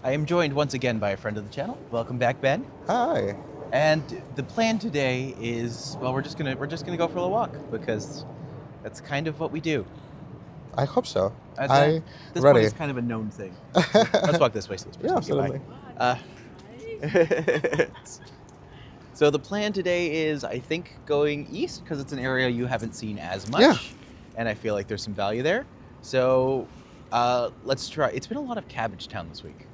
I am joined once again by a friend of the channel. Welcome back, Ben. Hi. And the plan today is, well, we're just gonna go for a walk because that's kind of what we do. I hope so. This point is kind of a known thing. Let's walk this way. So Yeah, absolutely. So the plan today is, I think, going east because it's an area you haven't seen as much, Yeah. and I feel like there's some value there. So let's try. It's been a lot of Cabbage Town this week,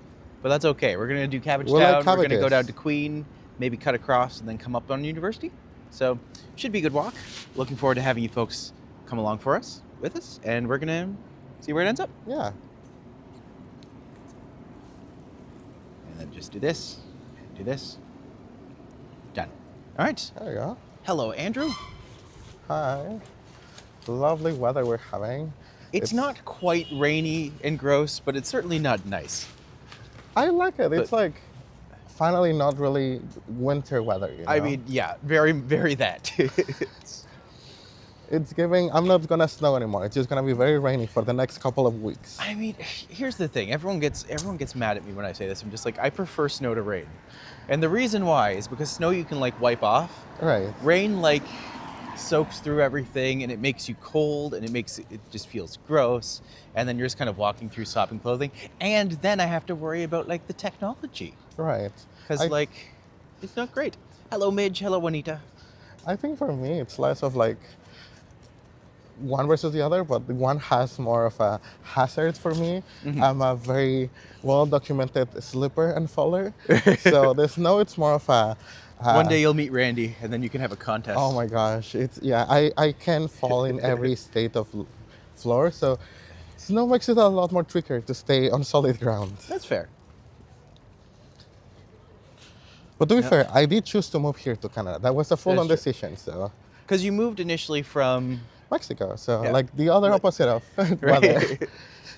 but that's okay. We're gonna do Cabbage We're Town. like We're gonna go cabbages. down to Queen, maybe cut across, and then come up on University. So should be a good walk. Looking forward to having you folks come along with us, and we're gonna see where it ends up. Yeah. And then just do this, do this. Done. All right. There you go. Hello, Andrew. Hi. Lovely weather we're having. It's not quite rainy and gross, but it's certainly not nice. I like it. It's But- like finally not really winter weather, you know? I mean, yeah, very, very that. It's giving, I'm not gonna snow anymore. It's just gonna be very rainy for the next couple of weeks. I mean, here's the thing. Everyone gets mad at me when I say this. I'm just like, I prefer snow to rain. And the reason why is because snow you can like wipe off. Right. Rain like soaks through everything and it makes you cold and it just feels gross. And then you're just kind of walking through sopping clothing. And then I have to worry about like the technology. Right. Because like, it's not great. Hello, Midge. Hello, Juanita. I think for me, it's less of like one versus the other, but the one has more of a hazard for me. Mm-hmm. I'm a very well-documented slipper and faller. So the snow, it's more of a... One day you'll meet Randy and then you can have a contest. Oh my gosh, I can fall in every state of floor, so snow makes it a lot more trickier to stay on solid ground. That's fair. But to be fair, I did choose to move here to Canada. That was a full-on That's true. decision, so... Because you moved initially from... Mexico, so Yeah. like the other opposite of weather.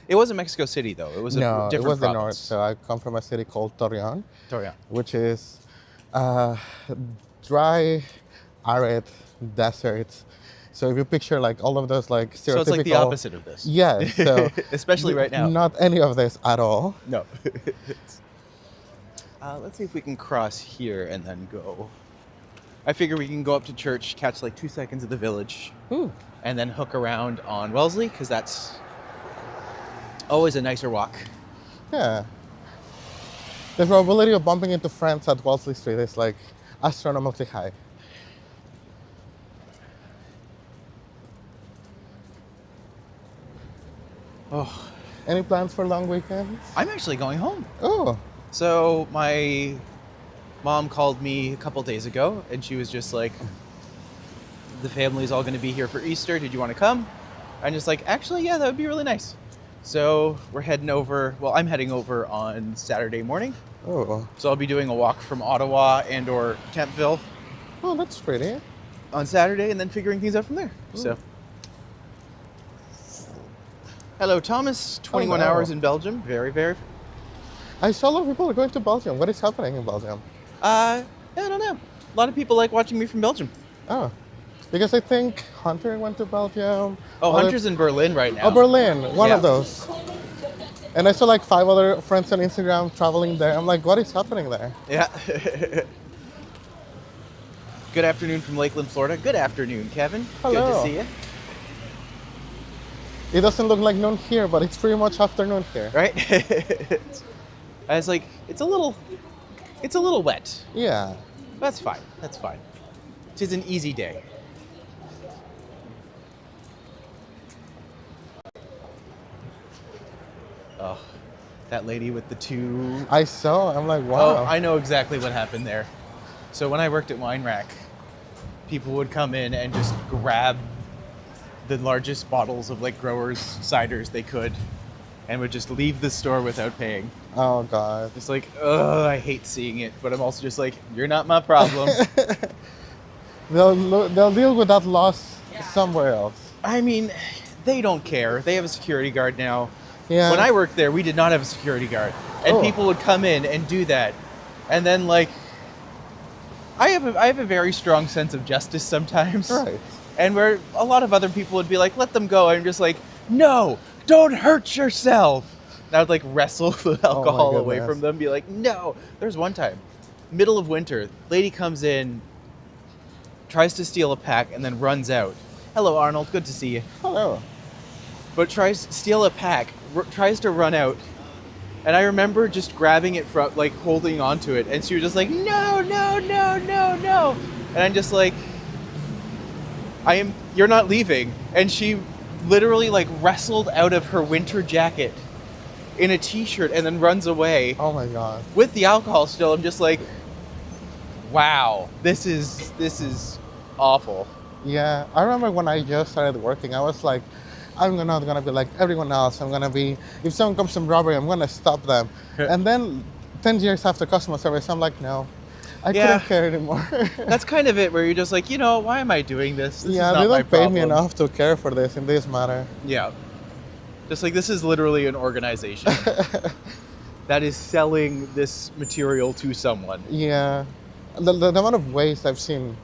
It wasn't Mexico City, though. It was a No, different it was the north. province. So I come from a city called TOURonno, TOURonno. which is dry, arid, desert. So if you picture like all of those like stereotypical... So it's like the opposite of this. Yes. So Especially right now. Not any of this at all. No. Let's see if we can cross here and then go. I figure we can go up to church, catch like 2 seconds of the village, Ooh. and then hook around on Wellesley, because that's always a nicer walk. Yeah. The probability of bumping into friends at Wellesley Street is like astronomically high. Oh, Any plans for long weekends? I'm actually going home. Oh, So my mom called me a couple days ago, and she was just like, the family's all going to be here for Easter. Did you want to come? I'm just like, actually, yeah, that would be really nice. So we're heading over. Well, I'm heading over on Saturday morning. oh, So I'll be doing a walk from Ottawa and or Kemptville oh, that's pretty. on Saturday and then figuring things out from there. So. Hello, Thomas. 21 Hello. hours in Belgium. Very, very. I saw a lot of people going to Belgium. What is happening in Belgium? I don't know. A lot of people like watching me from Belgium. Oh, because I think Hunter went to Belgium. Oh, Other- Hunter's in Berlin right now. Oh, Berlin, one Yeah. of those. And I saw like 5 other friends on Instagram traveling there. I'm like, what is happening there? Yeah. Good afternoon from Lakeland, Florida. Good afternoon, Kevin. Good Hello. to see you. It doesn't look like noon here, but it's pretty much afternoon here. Right? I was like, it's a little wet. Yeah. That's fine. That's fine. Tis an easy day. Oh, that lady with the two. I saw. I'm like, wow. Oh, I know exactly what happened there. So when I worked at Wine Rack, people would come in and just grab the largest bottles of like growers ciders they could and would just leave the store without paying. Oh God. Just like, ugh, I hate seeing it, but I'm also just like, you're not my problem. They'll deal with that loss somewhere else. I mean, they don't care. They have a security guard now. Yeah. When I worked there, we did not have a security guard. And Oh. people would come in and do that. And then like, I have a very strong sense of justice sometimes. Right. And where a lot of other people would be like, let them go. I'm just like, no, don't hurt yourself. And I would like wrestle the alcohol away goodness. from them, be like, no. There's one time, middle of winter, lady comes in, tries to steal a pack, and then runs out. Hello, Arnold. Good to see you. Hello. But tries to steal a pack, tries to run out. And I remember just grabbing it from, like, holding onto it. And she was just like, no, no, no, no, no. And I'm just like, you're not leaving. And she literally, like, wrestled out of her winter jacket in a t-shirt and then runs away. Oh my god. With the alcohol still. I'm just like, wow, this is awful. Yeah, I remember when I just started working, I was like, I'm not gonna be like everyone else. I'm gonna be, if someone comes from robbery, I'm gonna stop them. And then 10 years after customer service, I'm like, no, I couldn't care anymore. That's kind of it, where you're just like, why am I doing this? This is not they my don't pay me problem. enough to care for this in this matter. Yeah. Just like, this is literally an organization that is selling this material to someone. Yeah. The amount of waste I've seen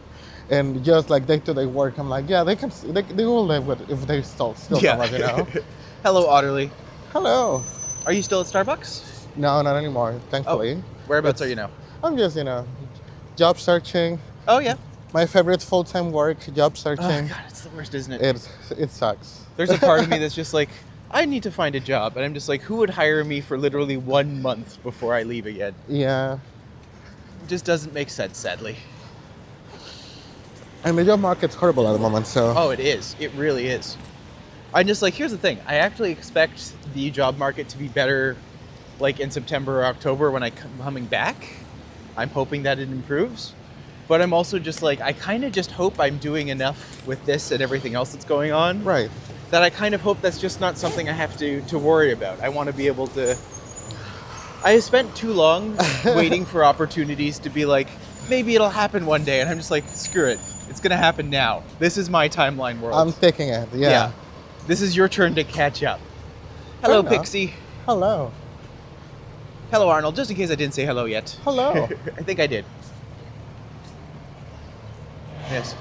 in just like day-to-day work, I'm like, yeah, they will live with if they steal so much, Hello, Otterly. Hello. Are you still at Starbucks? No, not anymore, thankfully. Whereabouts are you now? I'm just, job searching. Oh, yeah. My favorite full-time work, job searching. Oh, God, it's the worst, isn't it? It sucks. There's a part of me that's just like, I need to find a job. And I'm just like, who would hire me for literally 1 month before I leave again? Yeah. It just doesn't make sense, sadly. And the job market's horrible at the moment, so... Oh, it is. It really is. I'm just like, here's the thing. I actually expect the job market to be better, like, in September or October when I'm coming back. I'm hoping that it improves. But I'm also just like, I kind of just hope I'm doing enough with this and everything else that's going on. Right. That I kind of hope that's just not something I have to worry about. I want to be able to... I spent too long waiting for opportunities to be like, maybe it'll happen one day. And I'm just like, screw it. It's going to happen now. This is my timeline world. I'm taking it, yeah. This is your turn to catch up. Hello, Pixie. Hello. Hello, Arnold. Just in case I didn't say hello yet. Hello. I think I did. Yes.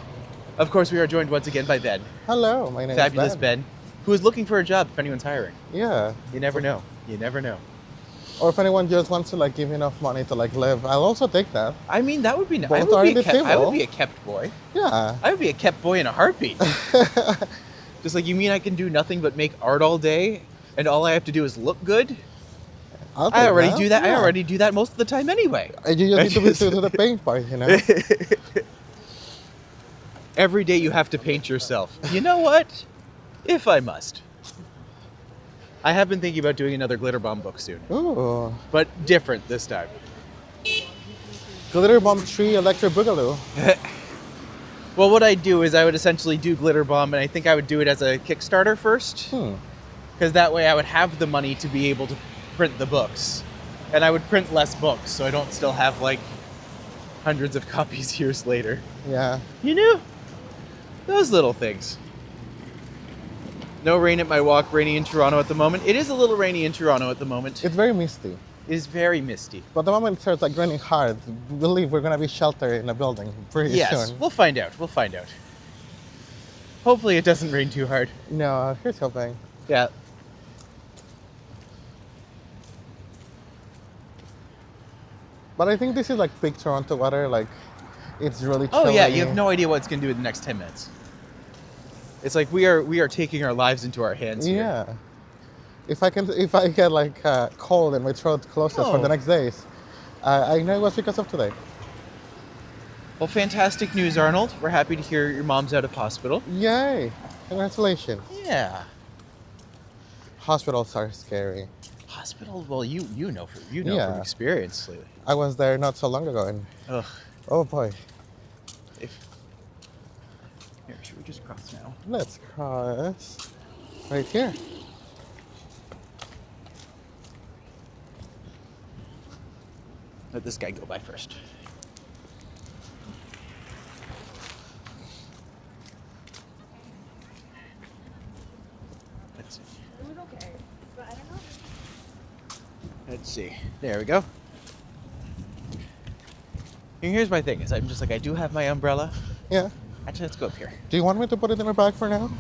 Of course, we are joined once again by Ben. Hello, my name Fabulous is Ben. Ben, who is looking for a job if anyone's hiring. Yeah. You never know. You never know. Or if anyone just wants to like give enough money to like live, I'll also take that. I mean, that would be nice. Both are on the I table. would be a kept boy. Yeah. I would be a kept boy in a heartbeat. Just like, you mean I can do nothing but make art all day and all I have to do is look good? I already do that. Yeah. I already do that most of the time anyway. You just need to the paint part, Every day you have to paint yourself. You know what? If I must. I have been thinking about doing another Glitter Bomb book soon. Ooh. But different this time. Glitter Bomb 3 Electric Boogaloo. Well, what I'd do is I would essentially do Glitter Bomb, and I think I would do it as a Kickstarter first. Because that way I would have the money to be able to print the books. And I would print less books, so I don't still have, like, hundreds of copies years later. Yeah. You know? Those little things. No rain at my walk, rainy in Toronto at the moment. It is a little rainy in Toronto at the moment. It's very misty. It is very misty. But the moment it starts like raining hard, believe we're gonna be sheltered in a building pretty soon. Yes, we'll find out. We'll find out. Hopefully it doesn't rain too hard. No, here's hoping. Yeah. But I think this is like peak Toronto weather, like it's really chilly. Oh yeah, you have no idea what it's gonna do in the next 10 minutes. It's like we are taking our lives into our hands here. Yeah. If I get like cold and my throat closes for the next days, I know it was because of today. Well, fantastic news, Arnold. We're happy to hear your mom's out of hospital. Yay! Congratulations. Yeah. Hospitals are scary. Hospital? Well, you know from experience lately. I was there not so long ago, and oh boy. Here, should we just cross now? Let's cross right here. Let this guy go by first. Let's see. It was okay, but I don't know. Let's see. There we go. And here's my thing, is I'm just like, I do have my umbrella. Yeah. Actually, let's go up here. Do you want me to put it in a bag for now?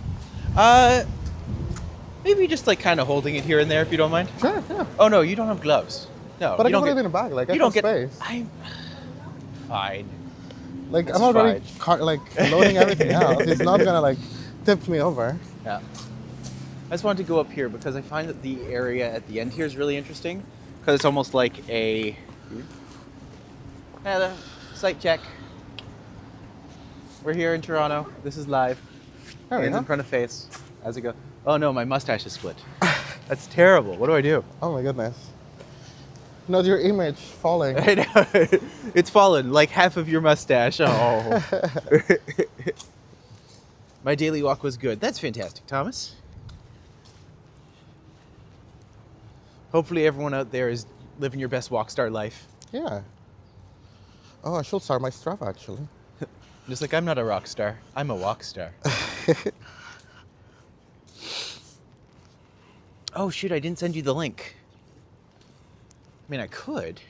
Maybe just like kind of holding it here and there if you don't mind. Sure, yeah. Oh no, you don't have gloves. No, But I you can don't put it get. in a bag, like I You have don't get. space. I'm fine. Like It's I'm already fine. loading everything else. It's not gonna like tip me over. Yeah. I just wanted to go up here because I find that the area at the end here is really interesting because it's almost like a site check. We're here in Toronto. This is live. There we Hands go. in front of face. How's it go? Oh no, my mustache is split. That's terrible. What do I do? Oh my goodness. Not your image falling. I know. It's fallen like half of your mustache. Oh. My daily walk was good. That's fantastic, Thomas. Hopefully everyone out there is living your best walk star life. Yeah. Oh, I should start my Strava actually. Just like I'm not a rock star, I'm a walk star. Oh shoot, I didn't send you the link. I mean, I could.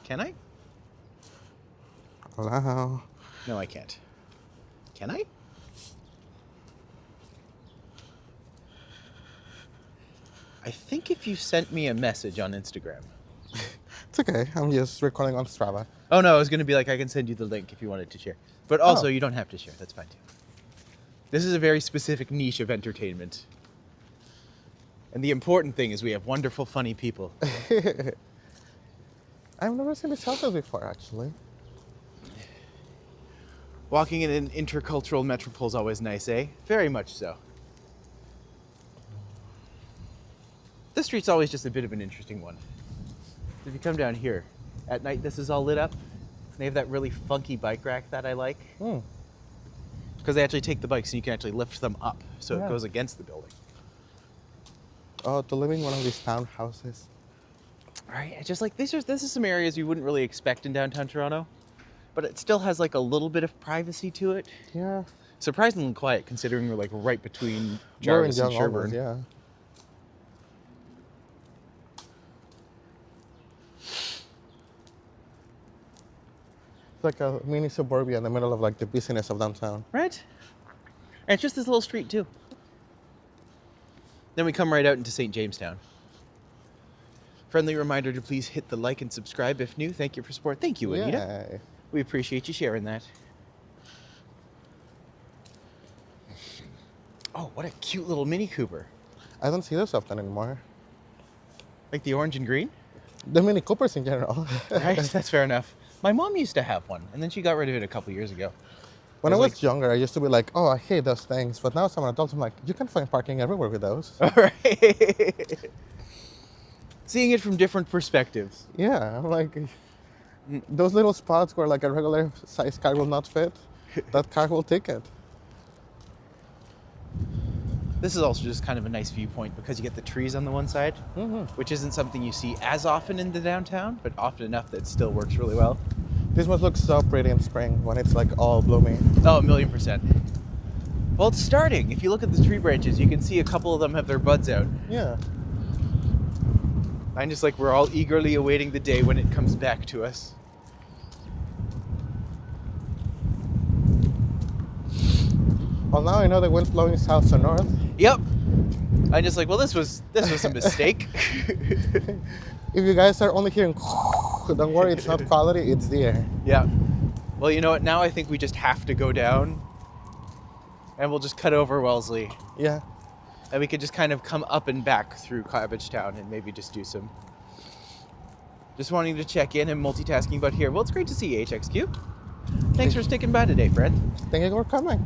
Can I? Wow. No, I can't. Can I? I think if you sent me a message on Instagram. It's okay. I'm just recording on Strava. Oh no, I was gonna be like, I can send you the link if you wanted to share. But also, Oh. you don't have to share. That's fine too. This is a very specific niche of entertainment. And the important thing is we have wonderful, funny people. I've never seen this houses before actually. Walking in an intercultural metropole is always nice, eh? Very much so. This street's always just a bit of an interesting one. If you come down here, at night this is all lit up. They have that really funky bike rack that I like. Hmm. Because they actually take the bikes and you can actually lift them up so Yeah. it goes against the building. Oh, to live in one of these townhouses. Right, it's just like this is some areas you wouldn't really expect in downtown Toronto, but it still has like a little bit of privacy to it. Yeah. Surprisingly quiet considering we're like right between We're in Jarvis and Young Albert, Sherbourne. yeah. It's like a mini suburbia in the middle of like the busyness of downtown. Right? And it's just this little street too. Then we come right out into St. Jamestown. Friendly reminder to please hit the like and subscribe if new. Thank you for support. Thank you, Anita. Yay. We appreciate you sharing that. Oh, what a cute little Mini Cooper. I don't see those often anymore. Like the orange and green? The Mini Coopers in general. Right, that's fair enough. My mom used to have one, and then she got rid of it a couple years ago. When I It was was younger, I used to be like, oh, I hate those things. But now as I'm an adult, I'm like, you can find parking everywhere with those. All right. Seeing it from different perspectives. Yeah, I'm like, those little spots where like a regular size car will not fit, that car will take it. This is also just kind of a nice viewpoint because you get the trees on the one side, which isn't something you see as often in the downtown, but often enough that it still works really well. This must look so pretty in spring when it's like all blooming. Oh, 1,000,000%. Well, it's starting. If you look at the tree branches, you can see a couple of them have their buds out. Yeah. I'm just like, we're all eagerly awaiting the day when it comes back to us. Well, now I know the wind's blowing south to north. Yep. I'm just like, well, this was a mistake. If you guys are only hearing, don't worry, it's not quality, it's the air. Yeah. Well, you know what? Now I think we just have to go down, and we'll just cut over Wellesley, Yeah. and we could just kind of come up and back through Cabbage Town, and maybe just do some. Just wanting to check in and multitasking about here. Well, it's great to see you, HXQ. Thanks for sticking by today, friend. Thank you for coming.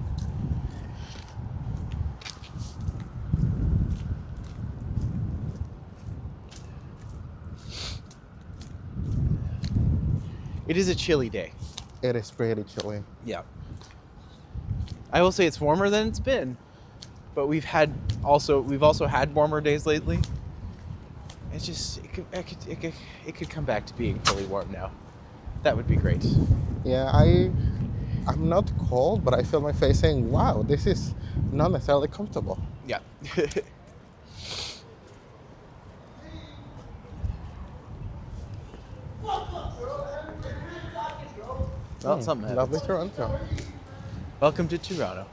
It is a chilly day. It is pretty chilly. Yeah. I will say it's warmer than it's been, but we've also had warmer days lately. It's just it could come back to being fully warm now. That would be great. Yeah, I'm not cold, but I feel my face saying, wow, this is not necessarily comfortable. Yeah. Well, something happens. Lovely Toronto. Welcome to Toronto.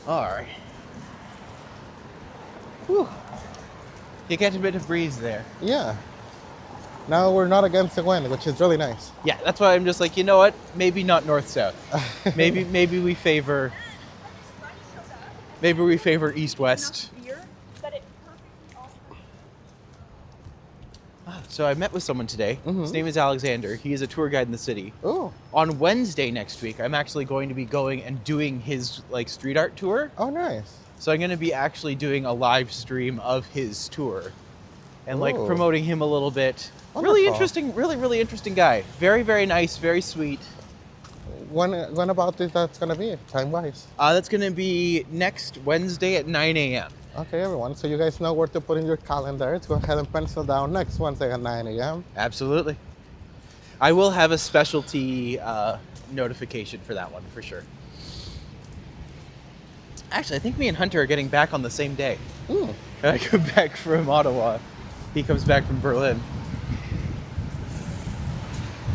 All right. Whew. You get a bit of breeze there. Yeah. Now we're not against the wind, which is really nice. Yeah, that's why I'm just like, you know what? Maybe not north-south. maybe we favor east-west. So I met with someone today. His name is Alexander. He is a tour guide in the city. Oh. On Wednesday next week, I'm actually going to be going and doing his like street art tour. Oh, nice. So I'm going to be actually doing a live stream of his tour and like Ooh. promoting him a little bit. Wonderful. Really interesting, really interesting guy. Very, very nice, very sweet. When about is that's gonna be time-wise? That's going to be next Wednesday at 9 a.m. Okay, everyone. So you guys know where to put in your calendar. Go ahead and pencil down next Wednesday at 9 a.m. Absolutely. I will have a specialty notification for that one for sure. Actually, I think me and Hunter are getting back on the same day. I come back from Ottawa. He comes back from Berlin.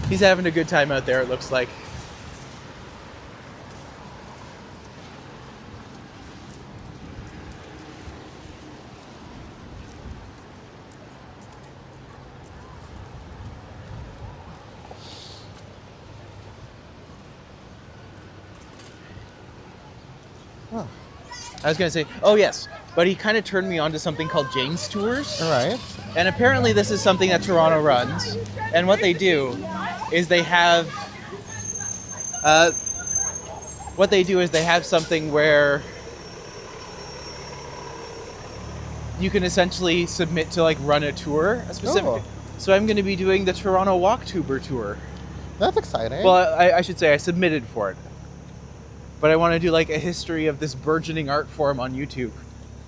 He's having a good time out there, it looks like. Oh. I was going to say, oh yes, but he kind of turned me on to something called Jane's Tours. All right. And apparently this is something that TOURonno runs. And what they do is they have something where you can essentially submit to like run a tour, a specific. Oh. So I'm going to be doing the TOURonno WalkTuber tour. That's exciting. Well, I should say I submitted for it. But I want to do like a history of this burgeoning art form on YouTube.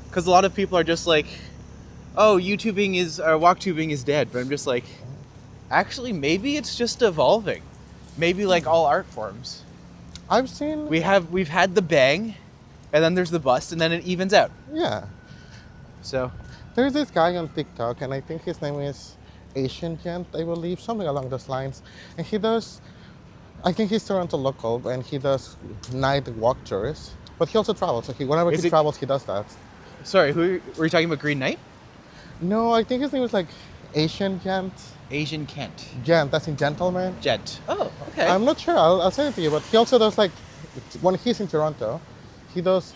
Because a lot of people are just like, oh, WalkTubing is dead. But I'm just like, actually, maybe it's just evolving. Maybe like all art forms. I've seen... We've had the bang, and then there's the bust, and then it evens out. Yeah. So There's this guy on TikTok, and I think his name is Asian Gent, I believe, something along those lines. And he does... I think he's Toronto local, and he does night walk tours. But he also travels. So whenever he travels, he does that. Sorry, were you talking about Green Knight? No, I think his name was like Asian Gent. Asian Kent. Gent, that's in gentleman. Gent. Oh, okay. I'm not sure. I'll send it to you. But he also does like, when he's in Toronto, he does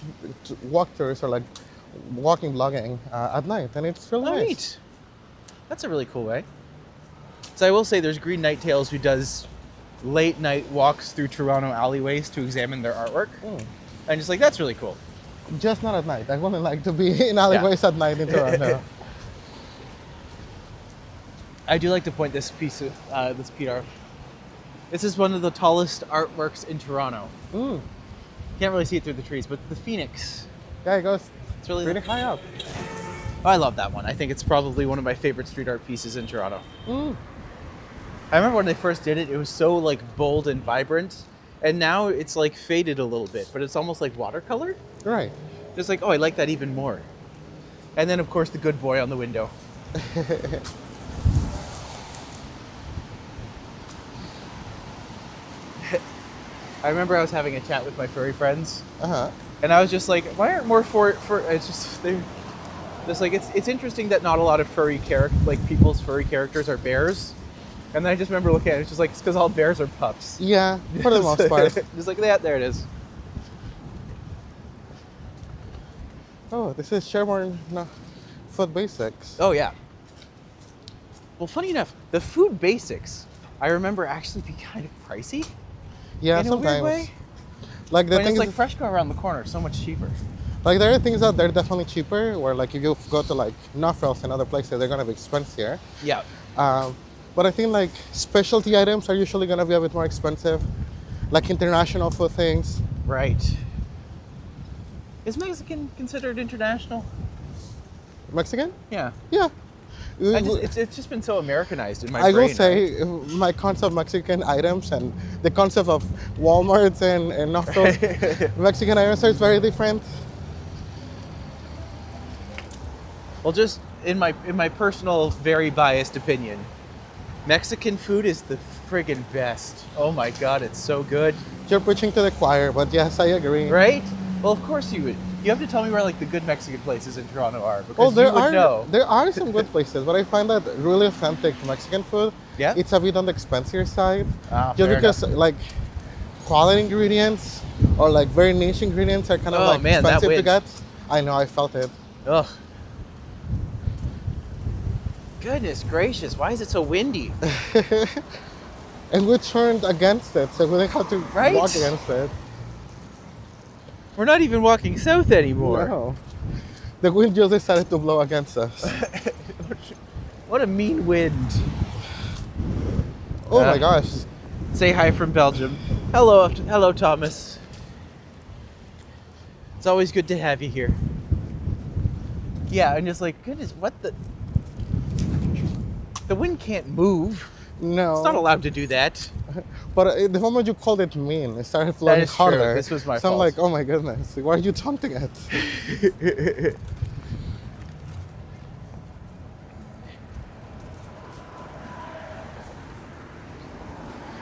walk tours or like walking vlogging at night, and it's really nice. Neat. That's a really cool way. So I will say there's Green Knight Tales who does late night walks through Toronto alleyways to examine their artwork. And just like, that's really cool. Just not at night. I wouldn't like to be in alleyways at night in Toronto. I do like to point this piece of this PR. This is one of the tallest artworks in Toronto. Can't really see it through the trees, but the Phoenix. Yeah, it goes It's really pretty high up. I love that one. I think it's probably one of my favorite street art pieces in Toronto. I remember when they first did it, it was so like bold and vibrant. And now it's like faded a little bit, but it's almost like watercolor. Right. Just like, oh, I like that even more. And then of course the good boy on the window. I remember I was having a chat with my furry friends. And I was just like, why aren't more it's just they're just like it's interesting that not a lot of people's furry characters are bears. And then I just remember looking at it, it's just like, it's because all bears are pups. Yeah, for the most part. Just like that, there it is. Oh, this is Sherborne Food Basics. Oh, yeah. Well, funny enough, the food basics, I remember actually be kind of pricey. Yeah, in a sometimes. weird way. Like the When thing it's is, like fresh go around the corner, so much cheaper. like there are things out there definitely cheaper. Where like if you go to like Northfields and other places, they're gonna be expensive. Yeah. But I think like specialty items are usually gonna be a bit more expensive. Like international food things. Right. Is Mexican considered international? Mexican? Yeah. Yeah. It's just been so Americanized in my I brain. will say my concept of Mexican items and the concept of Walmarts and Northfields Mexican items are very different. Well, just in my personal, very biased opinion, Mexican food is the friggin' best. Oh my God, it's so good. You're preaching to the choir, but yes, I agree. Right? Well, of course you would. You have to tell me where like the good Mexican places in Toronto are because Well, you would know. there are some good places, but I find that really authentic Mexican food. Yeah? It's a bit on the expensive side, just Fair because enough. like quality ingredients or like very niche ingredients are kind of Oh, like man, that expensive to wind. get. I know, I felt it. Ugh. Goodness gracious, why is it so windy? And we turned against it, so we didn't have to Right? walk against it. We're not even walking south anymore. No. The wind just decided to blow against us. What a mean wind. Oh my gosh. Say hi from Belgium. Hello, Thomas. It's always good to have you here. Yeah, I'm just like, goodness, what the? The wind can't move. No. It's not allowed to do that. But the moment you called it mean, it started flowing is true. harder. This was my So I'm fault. like, oh my goodness, why are you taunting it?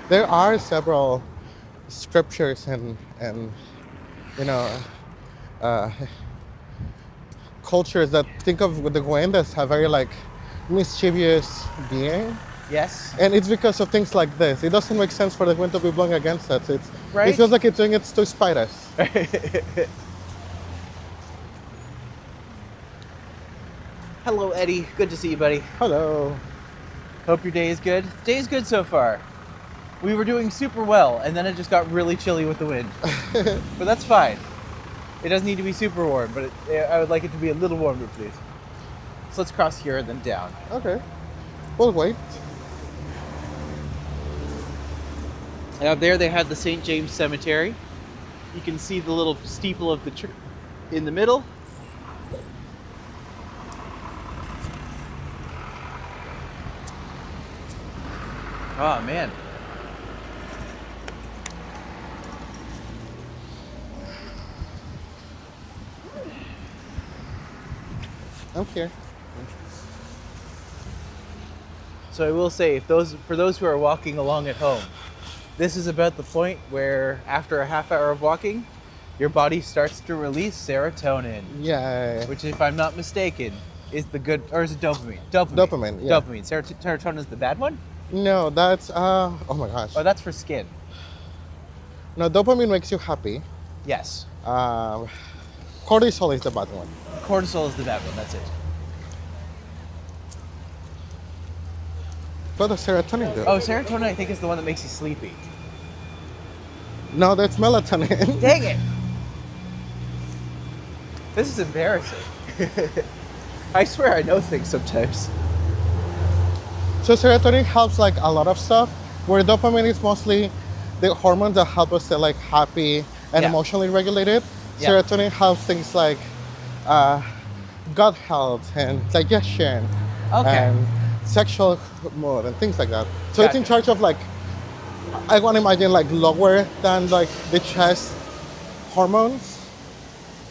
There are several scriptures and you know cultures that think of the wind as a very like mischievous being. Yes. And it's because of things like this. It doesn't make sense for the wind to be blowing against us. It Right? feels like it's doing it to spite us. Hello, Eddie. Good to see you, buddy. Hello. Hope your day is good. Day is good so far. We were doing super well, and then it just got really chilly with the wind. But that's fine. It doesn't need to be super warm, but I would like it to be a little warmer, please. So let's cross here and then down. Okay. We'll wait. And out there they have the St. James Cemetery. You can see the little steeple of the church in the middle. Oh man. I'm here. So I will say, for those who are walking along at home, this is about the point where after a half hour of walking, your body starts to release serotonin, Yeah. which, if I'm not mistaken, is the good, or is it dopamine? Dopamine. Dopamine, yeah. Dopamine. Serotonin is the bad one? No, that's oh my gosh. Oh, that's for skin. No, dopamine makes you happy. Yes. Cortisol is the bad one. Cortisol is the bad one. That's it. What does serotonin do? Oh, serotonin I think is the one that makes you sleepy. No, that's melatonin. Dang it! This is embarrassing. I swear I know things sometimes. So serotonin helps like a lot of stuff, where dopamine is mostly the hormones that help us stay like happy and Yeah. emotionally regulated. Yeah. Serotonin helps things like gut health and digestion Okay. and sexual mood and things like that. So it's in Gotcha. charge of like, I want to imagine like lower than like the chest hormones.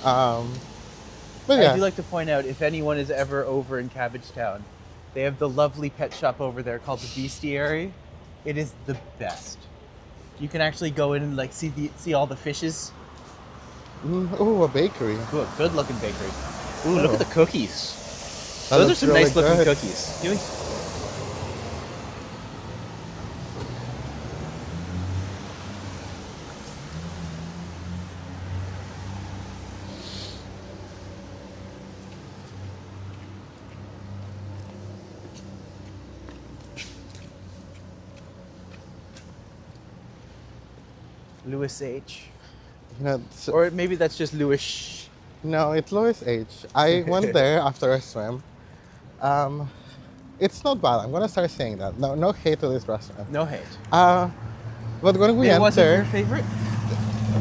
But I yeah. do like to point out, if anyone is ever over in Cabbage Town, they have the lovely pet shop over there called the Bestiary. It is the best. You can actually go in and like see all the fishes. Ooh, a bakery. Ooh, a good looking bakery. Ooh, look Oh. at the cookies. That Those are looks some really nice looking good. cookies. You- Louis H. You know, so- Or maybe that's just Louis. No, it's Louis H. I went there after a swim. It's not bad. I'm gonna start saying that. No hate to this restaurant. No hate. But when we It wasn't your entered, favorite?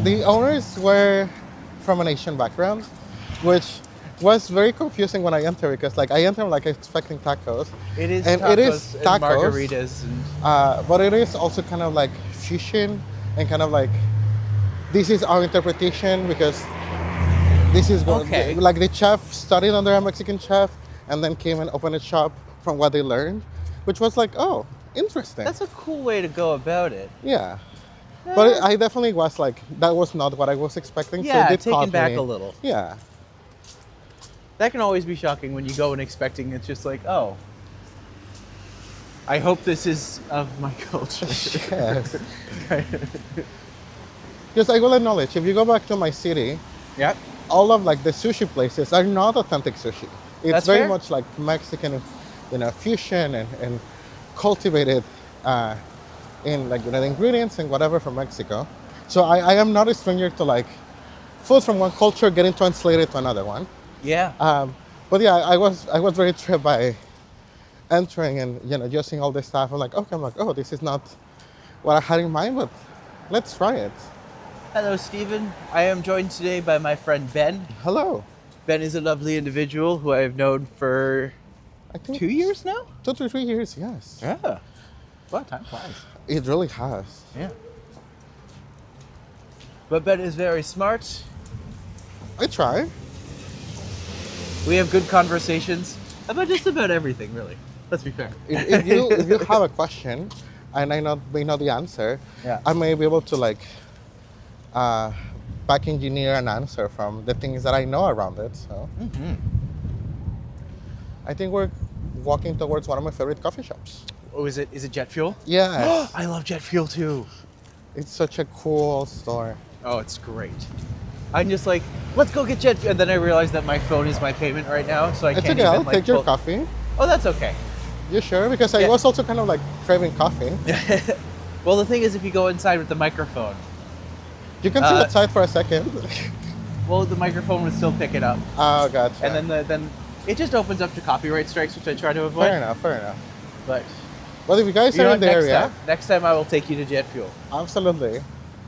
the owners were from an Asian background, which was very confusing when I entered because like I entered like expecting tacos, It is and tacos it is and tacos. margaritas and But it is also kind of like fusion and kind of like this is our interpretation because this is what Okay. like the chef studied under a Mexican chef and then came and opened a shop from what they learned, which was like, oh, interesting. that's a cool way to go about it. Yeah. But I definitely was like, that was not what I was expecting. So Yeah, it did taken caught back me. a little. Yeah. That can always be shocking when you go and expecting it's just like, oh, I hope this is of my culture. Yes. Because I will acknowledge, if you go back to my city, Yep. all of like the sushi places are not authentic sushi. It's That's very fair. much like Mexican, fusion and cultivated in like the ingredients and whatever from Mexico. So I am not a stranger to like food from one culture getting translated to another one. Yeah. But yeah, I was very tripped by entering and just seeing all this stuff. I'm like, oh, this is not what I had in mind, but let's try it. Hello, Stephen. I am joined today by my friend Ben. Hello. Ben is a lovely individual who I have known for I think 2 years now. 2 to 3 years, yes. Yeah. Well, time flies. It really has. Yeah. But Ben is very smart. I try. We have good conversations about just about everything, really. Let's be fair. If you have a question and I may know the answer, Yeah. I may be able to like back engineer an answer from the things that I know around it. So I think we're walking towards one of my favorite coffee shops. Oh, is it jet fuel? Yes. I love jet fuel too. It's such a cool store. Oh, it's great. I'm just like, let's go get jet fuel. And then I realize that my phone is my payment right now, so I It's can't okay, even I'll like take your pull- coffee. Oh, that's okay. You sure? Because I Yeah. was also kind of like craving coffee. Well, the thing is, if you go inside with the microphone, You can sit outside for a second. well, the microphone would still pick it up. Oh, gotcha. And then it just opens up to copyright strikes, which I try to avoid. Fair enough. But Well, if you guys you know are what, in the next area, time, next time I will take you to jet fuel. absolutely.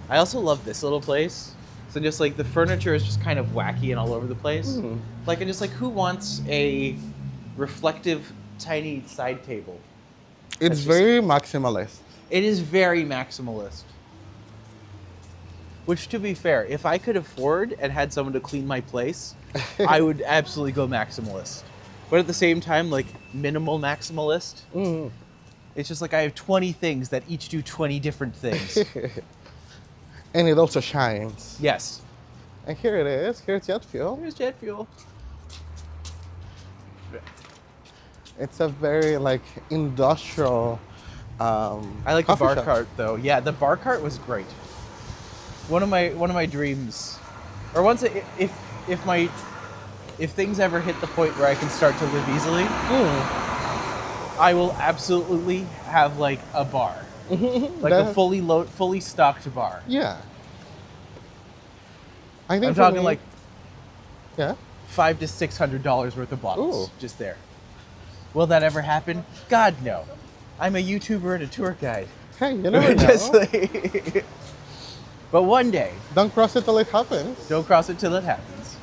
I also love this little place. So just like the furniture is just kind of wacky and all over the place. Like, and just like, who wants a reflective tiny side table? It's just- very maximalist. It is very maximalist. Which, to be fair, if I could afford and had someone to clean my place, I would absolutely go maximalist. But at the same time, like, minimal maximalist. It's just like I have 20 things that each do 20 different things. And it also shines. Yes. And here it is. Here's jet fuel. Here's jet fuel. It's a very like industrial. I like the coffee bar shop. cart though. Yeah, the bar cart was great. One of my dreams, or once if things ever hit the point where I can start to live easily, I will absolutely have like a bar, like a fully stocked bar. Yeah. I think I'm for talking me- like yeah. $500 to $600 worth of bottles Ooh. just there. Will that ever happen? God no. I'm a YouTuber and a tour guide. Hey, you never know. Just like- but one day, Don't cross it till it happens. don't cross it till it happens.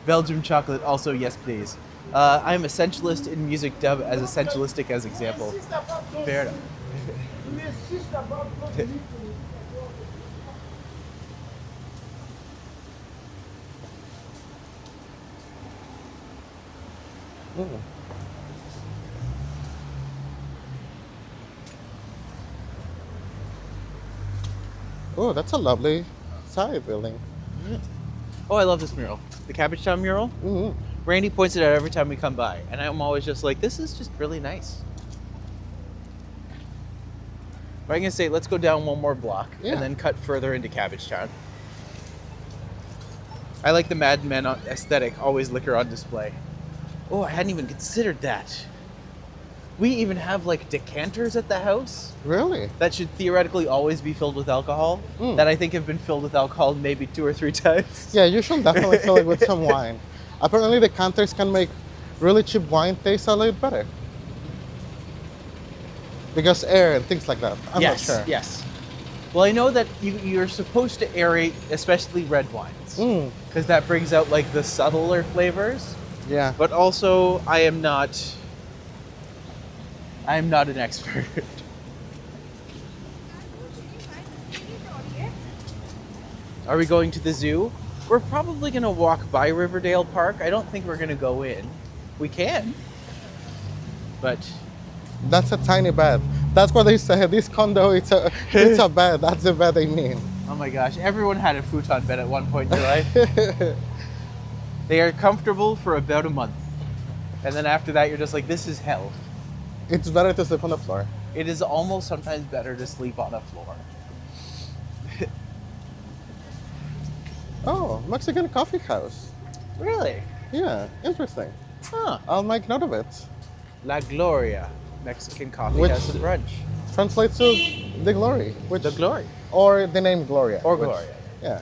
Belgium chocolate, also yes please. I'm essentialist in music dub as essentialistic as example. Fair enough. Oh, that's a lovely side building. Oh, I love this mural. The Cabbage Town mural. Randy points it out every time we come by, and I'm always just like, this is just really nice. But I'm gonna say, let's go down one more block Yeah. and then cut further into Cabbage Town. I like the Mad Men aesthetic, always liquor on display. Oh, I hadn't even considered that. We even have like decanters at the house Really? that should theoretically always be filled with alcohol, that I think have been filled with alcohol maybe 2 or 3 times. Yeah, you should definitely fill it with some wine. Apparently, the decanters can make really cheap wine taste a little better. Because air and things like that. I'm yes, not sure. yes. Well, I know that you're supposed to aerate, especially red wines, because that brings out like the subtler flavors. Yeah. But also, I am not an expert. Are we going to the zoo? We're probably going to walk by Riverdale Park. I don't think we're going to go in. We can. But That's a tiny bed. That's what they say. This condo, it's a bed. That's the bed they mean. Oh my gosh, everyone had a futon bed at one point in their life. They are comfortable for about a month. And then after that, you're just like, this is hell. It's better to sleep on the floor. It is almost sometimes better to sleep on a floor. Oh, Mexican coffee house. Really? Yeah, interesting. Huh. I'll make note of it. La Gloria, Mexican coffee Which- house and brunch. Translates to the glory, which The Glory. or the name Gloria. Or which- Gloria. Yeah.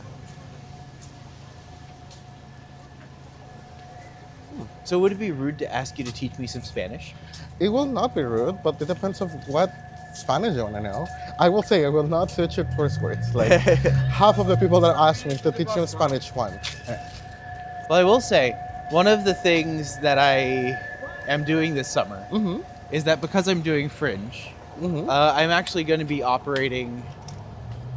So would it be rude to ask you to teach me some Spanish? It will not be rude, but it depends on what Spanish you want to know. I will say I will not teach you curse words. Like half of the people that ask me to teach them Spanish once. Well, I will say, one of the things that I am doing this summer Mm-hmm. is that because I'm doing Fringe, Mm-hmm. I'm actually going to be operating.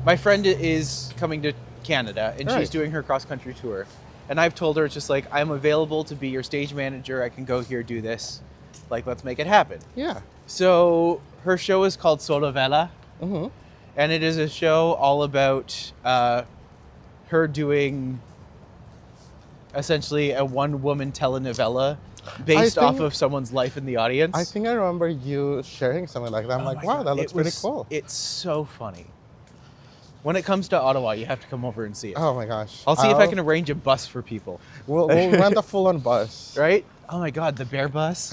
My friend is coming to Canada and Right. she's doing her cross-country tour. And I've told her, it's just like, I'm available to be your stage manager. I can go here, do this. Like, let's make it happen. Yeah. So her show is called Solovela. Mm-hmm. And it is a show all about her doing essentially a one-woman telenovela based off think- of someone's life in the audience. I think I remember you sharing something like that. I'm Oh like, my wow, God, that looks it pretty was- cool. It's so funny. When it comes to Ottawa, you have to come over and see it. Oh my gosh. I'll see if I can arrange a bus for people. We'll rent a full-on bus. Right? Oh my God, the bear bus.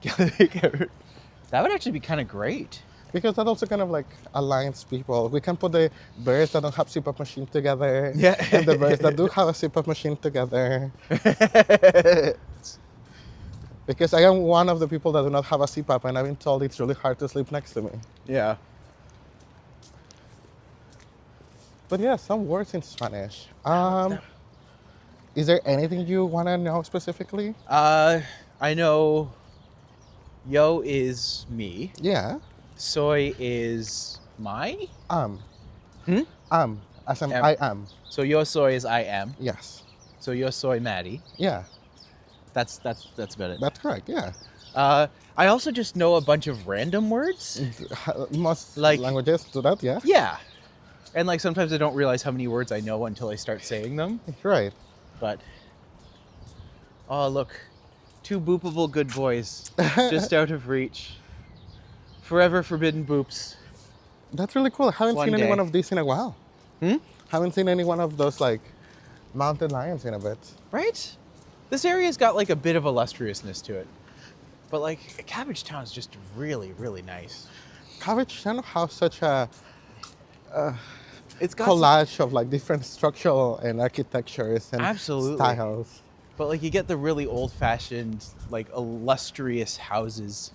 That would actually be kind of great. Because that also kind of like aligns people. We can put the bears that don't have CPAP machine together. Yeah. And the bears that do have a CPAP machine together. Because I am one of the people that do not have a CPAP and I've been told it's really hard to sleep next to me. Yeah. But yeah, some words in Spanish. Is there anything you want to know specifically? I know yo is me. Yeah. Soy is my. As in Am. I am. So yo soy is I am. Yes. So yo soy Matti. Yeah. That's about it. That's correct. Yeah. I also just know a bunch of random words. Most Like- languages do that. Yeah. Yeah. And like sometimes I don't realize how many words I know until I start saying them. Right. But oh look, two boopable good boys just out of reach. Forever forbidden boops. That's really cool. I haven't One seen any day. one of these in a while. Hmm? Haven't seen any one of those like mountain lions in a bit. Right? This area's got like a bit of illustriousness to it. But like Cabbage Town's just really, really nice. Cabbage Town has such a It's got collage of like different structural and architectures and Absolutely. styles. but like you get the really old-fashioned, like illustrious houses.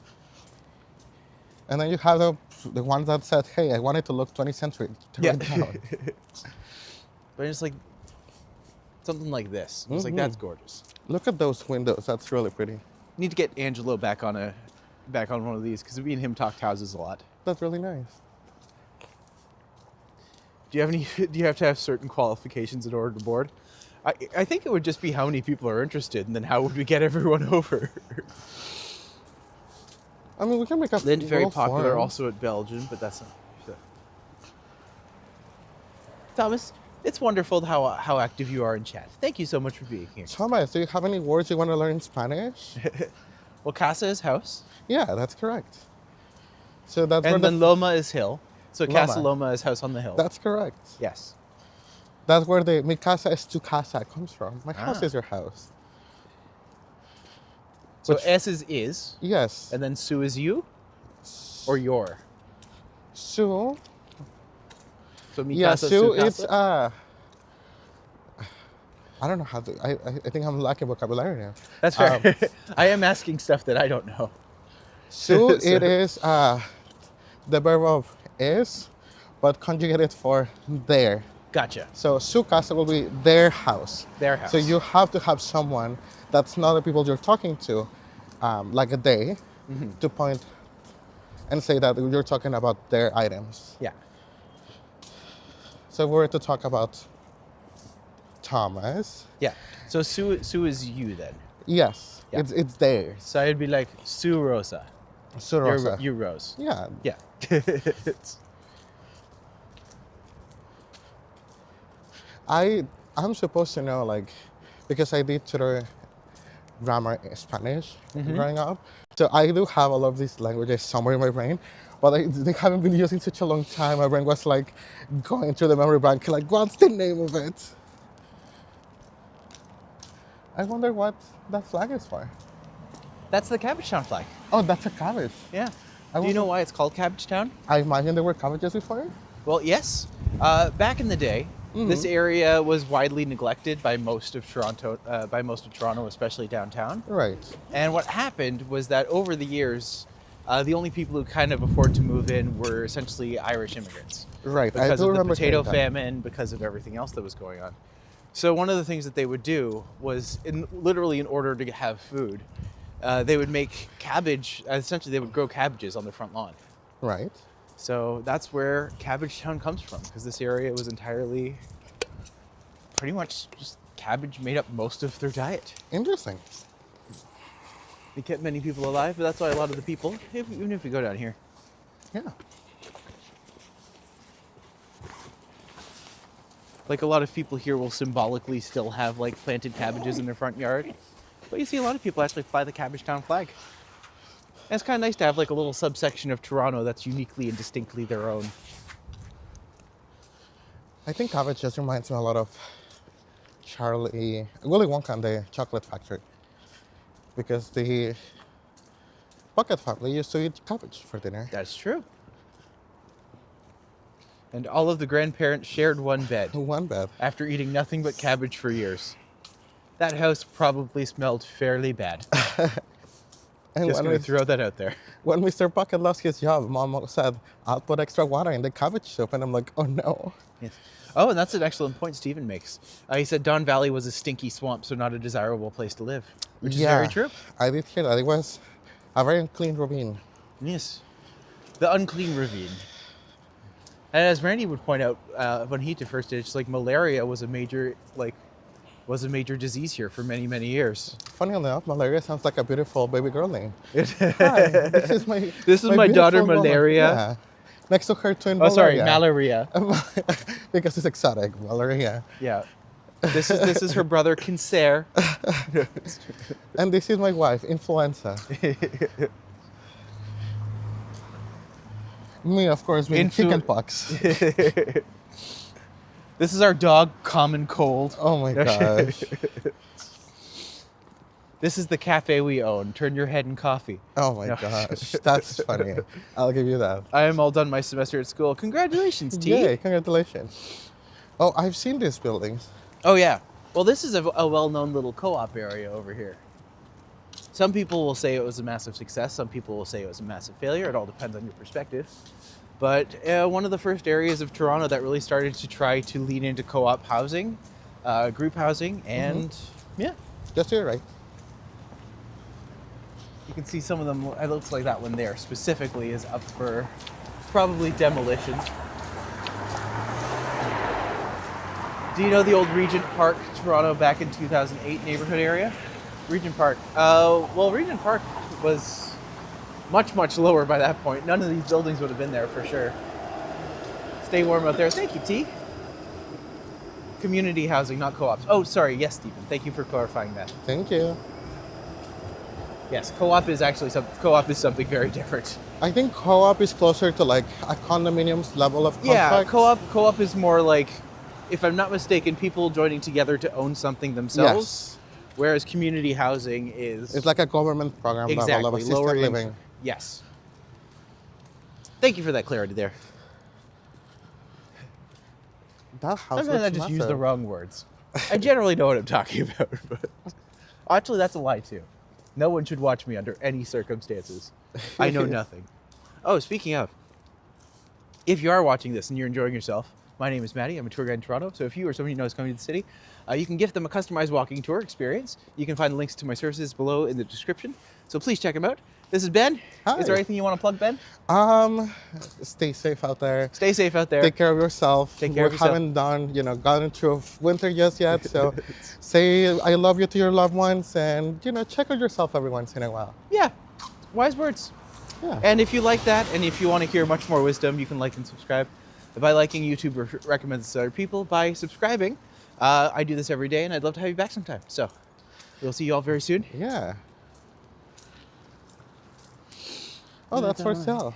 And then you have the ones that said, hey, I want it to look 20th century. Turn it down. But it's like something like this. It's like that's gorgeous. Look at those windows. That's really pretty. Need to get Angelo back on one of these because me and him talked houses a lot. That's really nice. Do you have to have certain qualifications in order to board? I think it would just be how many people are interested and then how would we get everyone over? I mean, we can make a Lind, very little popular form. also at Belgium, but that's not. Thomas, it's wonderful how active you are in chat. Thank you so much for being here. Thomas, do you have any words you want to learn in Spanish? Well, casa is house, Yeah, that's correct. So that's where and then Loma is hill. So Loma. Casa Loma is house on the hill. that's correct. Yes. That's where the mi casa es tu casa comes from. My house Ah. is your house. So Which- S is, Yes. and then su is you, or your. Su. So mi Yeah, casa, su. su It's casa. I don't know how to. I think I'm lacking vocabulary now. That's fair. I am asking stuff that I don't know. Su. So- It is the verb of is, but conjugated for there. Gotcha. So su casa will be their house. Their house. So you have to have someone that's not the people you're talking to, like a they, to point and say that you're talking about their items. Yeah. So we're to talk about Thomas. Yeah. So su is you then. Yes, Yeah. it's theirs. So I'd be like Su Rosa. Rosa. You Rose. Yeah. Yeah. I'm supposed to know, like, because I did tutor grammar in Spanish growing up. So I do have all of these languages somewhere in my brain, but they haven't been used in such a long time. My brain was like going through the memory bank, like, what's the name of it? I wonder what that flag is for. That's the Cabbage Town flag. Oh, that's a cabbage. Yeah. I Do you know wasn't- why it's called Cabbage Town? I imagine there were cabbages before. Well, yes. Back in the day, this area was widely neglected by most of Toronto, especially downtown. Right. And what happened was that over the years, the only people who kind of afford to move in were essentially Irish immigrants. Right. I Because do of the remember potato hearing that. famine, because of everything else that was going on. So one of the things that they would do was, literally in order to have food, they would make cabbage, essentially they would grow cabbages on their front lawn. Right. So that's where Cabbage Town comes from, because this area was entirely, pretty much just cabbage made up most of their diet. Interesting. It kept many people alive, but that's why a lot of the people, even if we go down here, Yeah. like a lot of people here will symbolically still have like planted cabbages in their front yard. But you see a lot of people actually fly the Cabbage Town flag. And it's kind of nice to have like a little subsection of Toronto that's uniquely and distinctly their own. I think cabbage just reminds me a lot of Willy Wonka and the Chocolate Factory. Because the Bucket family used to eat cabbage for dinner. That's true. And all of the grandparents shared one bed One bed. after eating nothing but cabbage for years. That house probably smelled fairly bad. And Just when, going to throw that out there. when Mr. Bucket lost his job, Mom said, I'll put extra water in the cabbage soup. And I'm like, oh no. Yes. Oh, and that's an excellent point Stephen makes. He said Don Valley was a stinky swamp, so not a desirable place to live, which is very true. I did hear that. It was a very unclean ravine. Yes. The unclean ravine. And as Randy would point out when he first did, it's like malaria was a major disease here for many, many years. Funny enough, Malaria sounds like a beautiful baby girl name. Hi, this is my my daughter, beautiful woman. Malaria. Yeah. Next to her twin Oh, sorry, Malaria. malaria. Because it's exotic, Malaria. Yeah. This is her brother, Kinser. And this is my wife, Influenza. Me, of course, being chickenpox. This is our dog, Common Cold. Oh my gosh. This is the cafe we own. Turn your head and coffee. Oh my No. gosh. That's funny. I'll give you that. I am all done my semester at school. Congratulations, T. Yay, congratulations. Oh, I've seen these buildings. Oh, yeah. Well, this is a well-known little co-op area over here. Some people will say it was a massive success. Some people will say it was a massive failure. It all depends on your perspective. But one of the first areas of Toronto that really started to try to lean into co-op housing, group housing, and yeah. Just to your right. You can see some of them, it looks like that one there specifically is up for probably demolition. Do you know the old Regent Park, Toronto, back in 2008 neighborhood area? Regent Park. Well, Regent Park was much, much lower by that point. None of these buildings would have been there for sure. Stay warm out there. Thank you, T. Community housing, not co-ops. Oh, sorry. Yes, Stephen. Thank you for clarifying that. Thank you. Yes, co-op is actually something very different. I think co-op is closer to like a condominium's level of contract. Yeah, co-op is more like, if I'm not mistaken, people joining together to own something themselves. Yes. Whereas community housing is It's like a government program level of exactly assisted lower living. income. Yes. Thank you for that clarity there. That house Sometimes I looks just use the massive. wrong words. I generally know what I'm talking about, but actually that's a lie too. No one should watch me under any circumstances. I know nothing. Oh, speaking of, if you are watching this and you're enjoying yourself, my name is Matti. I'm a tour guide in Toronto. So if you or someone you know is coming to the city, you can gift them a customized walking tour experience. You can find links to my services below in the description. So please check them out. This is Ben. Hi. Is there anything you want to plug, Ben? Stay safe out there. Stay safe out there. Take care of yourself. Take care of yourself. Haven't gotten through winter just yet. So say I love you to your loved ones and, check on yourself every once in a while. Yeah. Wise words. Yeah. And if you like that, and if you want to hear much more wisdom, you can like and subscribe. By liking, YouTube recommends it to other people. By subscribing, I do this every day, and I'd love to have you back sometime. So we'll see you all very soon. Yeah. Oh, that's for sale.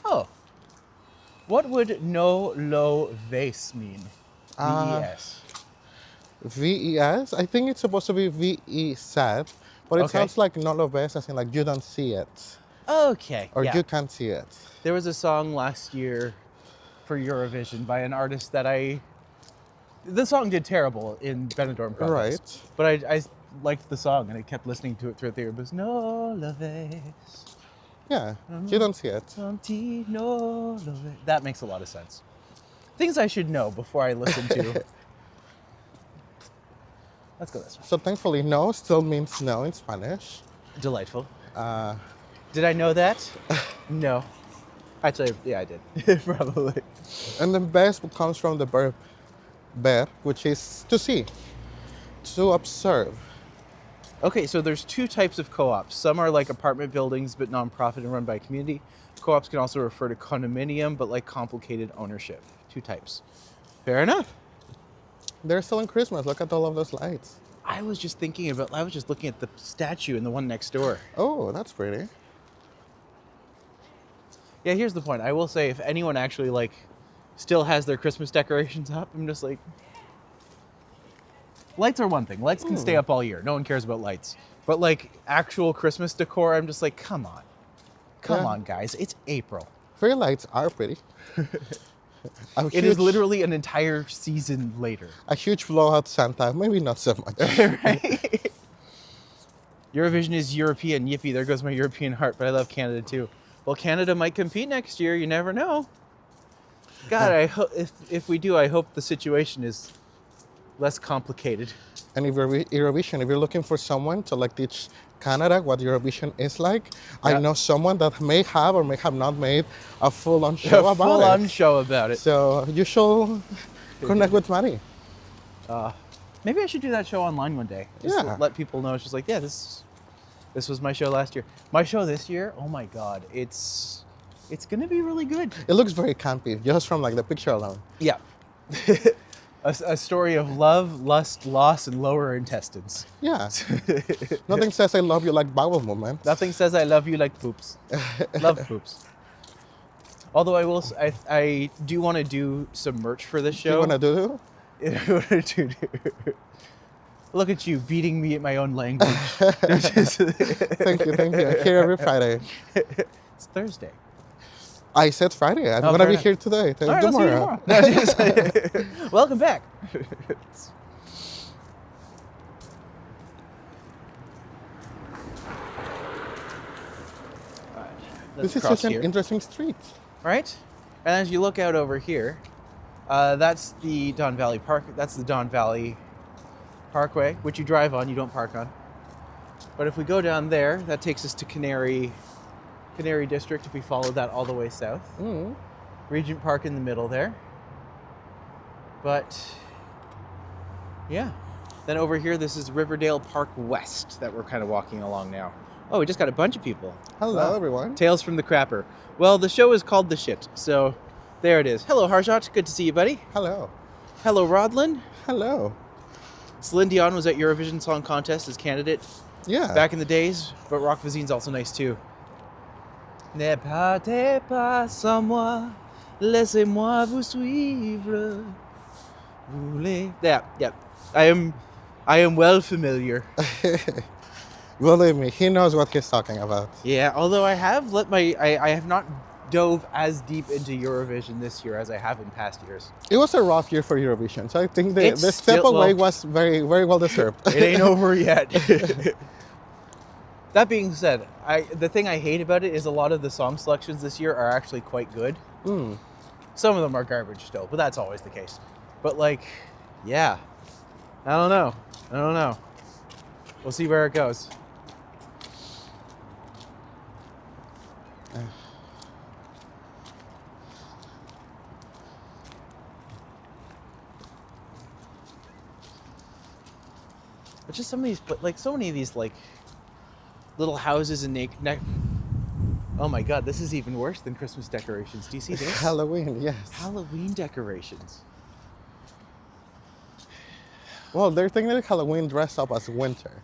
Oh. What would no low vase mean? VES. VES? I think it's supposed to be VEZ, but it Okay. sounds like no lo ves, as in like you don't see it. Okay. Or yeah. you can't see it. There was a song last year for Eurovision by an artist that the song did terrible in Benidorm contest. Right. But I liked the song and I kept listening to it throughout the year. It was no lo ves. Yeah, you don't see it. No lo ves. That makes a lot of sense. Things I should know before I listen to. Let's go this way. So thankfully, no still means no in Spanish. Delightful. Did I know that? No. Actually, yeah, I did. Probably. And then ves comes from the verb ver, which is to see, to observe. Okay, so there's two types of co-ops. Some are like apartment buildings, but nonprofit and run by a community. Co-ops can also refer to condominium, but like complicated ownership. Two types. Fair enough. They're selling Christmas. Look at all of those lights. I was just looking at the statue and the one next door. Oh, that's pretty. Yeah, here's the point. I will say, if anyone actually like still has their Christmas decorations up, I'm just like, lights are one thing. Lights can stay up all year. No one cares about lights. But like actual Christmas decor, I'm just like, come on. Come on, guys. It's April. Fairy lights are pretty. It is literally an entire season later. A huge blowout Santa, maybe not so much. Right? Eurovision is European. Yippee, there goes my European heart, but I love Canada too. Well, Canada might compete next year. You never know. God, I hope if we do, I hope the situation is less complicated. And if Eurovision, if you're looking for someone to like teach Canada what Eurovision is like, I know someone that may have or may have not made a full-on show about it. Full-on show about it. So you should connect with Matti. Maybe I should do that show online one day. Just Yeah. let people know. It's just like, yeah, this was my show last year. My show this year, oh my God, it's gonna be really good. It looks very campy, just from like the picture alone. Yeah. A story of love, lust, loss, and lower intestines. Yeah. Nothing says I love you like bowel movements. Nothing says I love you like poops. Love poops. Although I do want to do some merch for this show. You want to do? Look at you beating me at my own language. Thank you. I'm here every Friday. It's Thursday. I said Friday. I'm going to be here today. All right, I'll see you tomorrow. No, welcome back. This is such an interesting street. Right? And as you look out over here, that's the Don Valley Park. That's the Don Valley Parkway, which you drive on, you don't park on. But if we go down there, that takes us to Canary District if we follow that all the way south. Regent Park in the middle there. But yeah. Then over here, this is Riverdale Park West that we're kind of walking along now. Oh, we just got a bunch of people. Hello, everyone. Tales from the Crapper. Well, the show is called The Shit, so there it is. Hello, Harjot. Good to see you, buddy. Hello. Hello, Rodlin. Hello. Celine Dion was at Eurovision Song Contest as candidate back in the days, but Rock Voisine's also nice too. Ne partez pas sans moi, laissez-moi vous suivre. Voulez. Yeah. I am well familiar. Believe me, he knows what he's talking about. Yeah, although I have I have not dove as deep into Eurovision this year as I have in past years. It was a rough year for Eurovision, so I think the step away was very, very well deserved. It ain't over yet. That being said, the thing I hate about it is a lot of the song selections this year are actually quite good. Some of them are garbage still, but that's always the case. But like, yeah, I don't know. We'll see where it goes. But just some of these, like so many of these like little houses and oh my God, this is even worse than Christmas decorations. Do you see this? Halloween, yes. Halloween decorations. Well, they're technically Halloween dressed up as winter.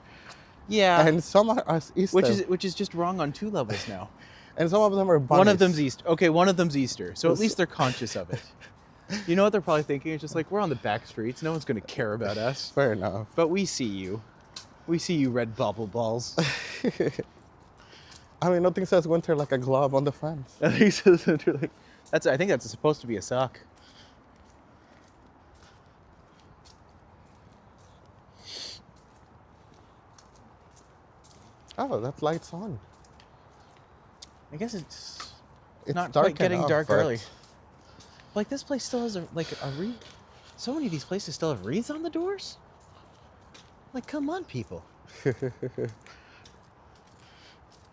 Yeah. And some are as Easter. Which is just wrong on two levels now. And some of them are bunnies. One of them's Easter. Okay, one of them's Easter. So at least they're conscious of it. You know what they're probably thinking? It's just like, we're on the back streets. No one's going to care about us. Fair enough. But we see you. We see you, red bubble balls. I mean, nothing says winter like a glove on the fence. I think says winter like I think that's supposed to be a sock. Oh, that light's on. I guess it's not dark quite getting enough, dark but- early. Like this place still has a wreath. So many of these places still have wreaths on the doors. Like, come on, people.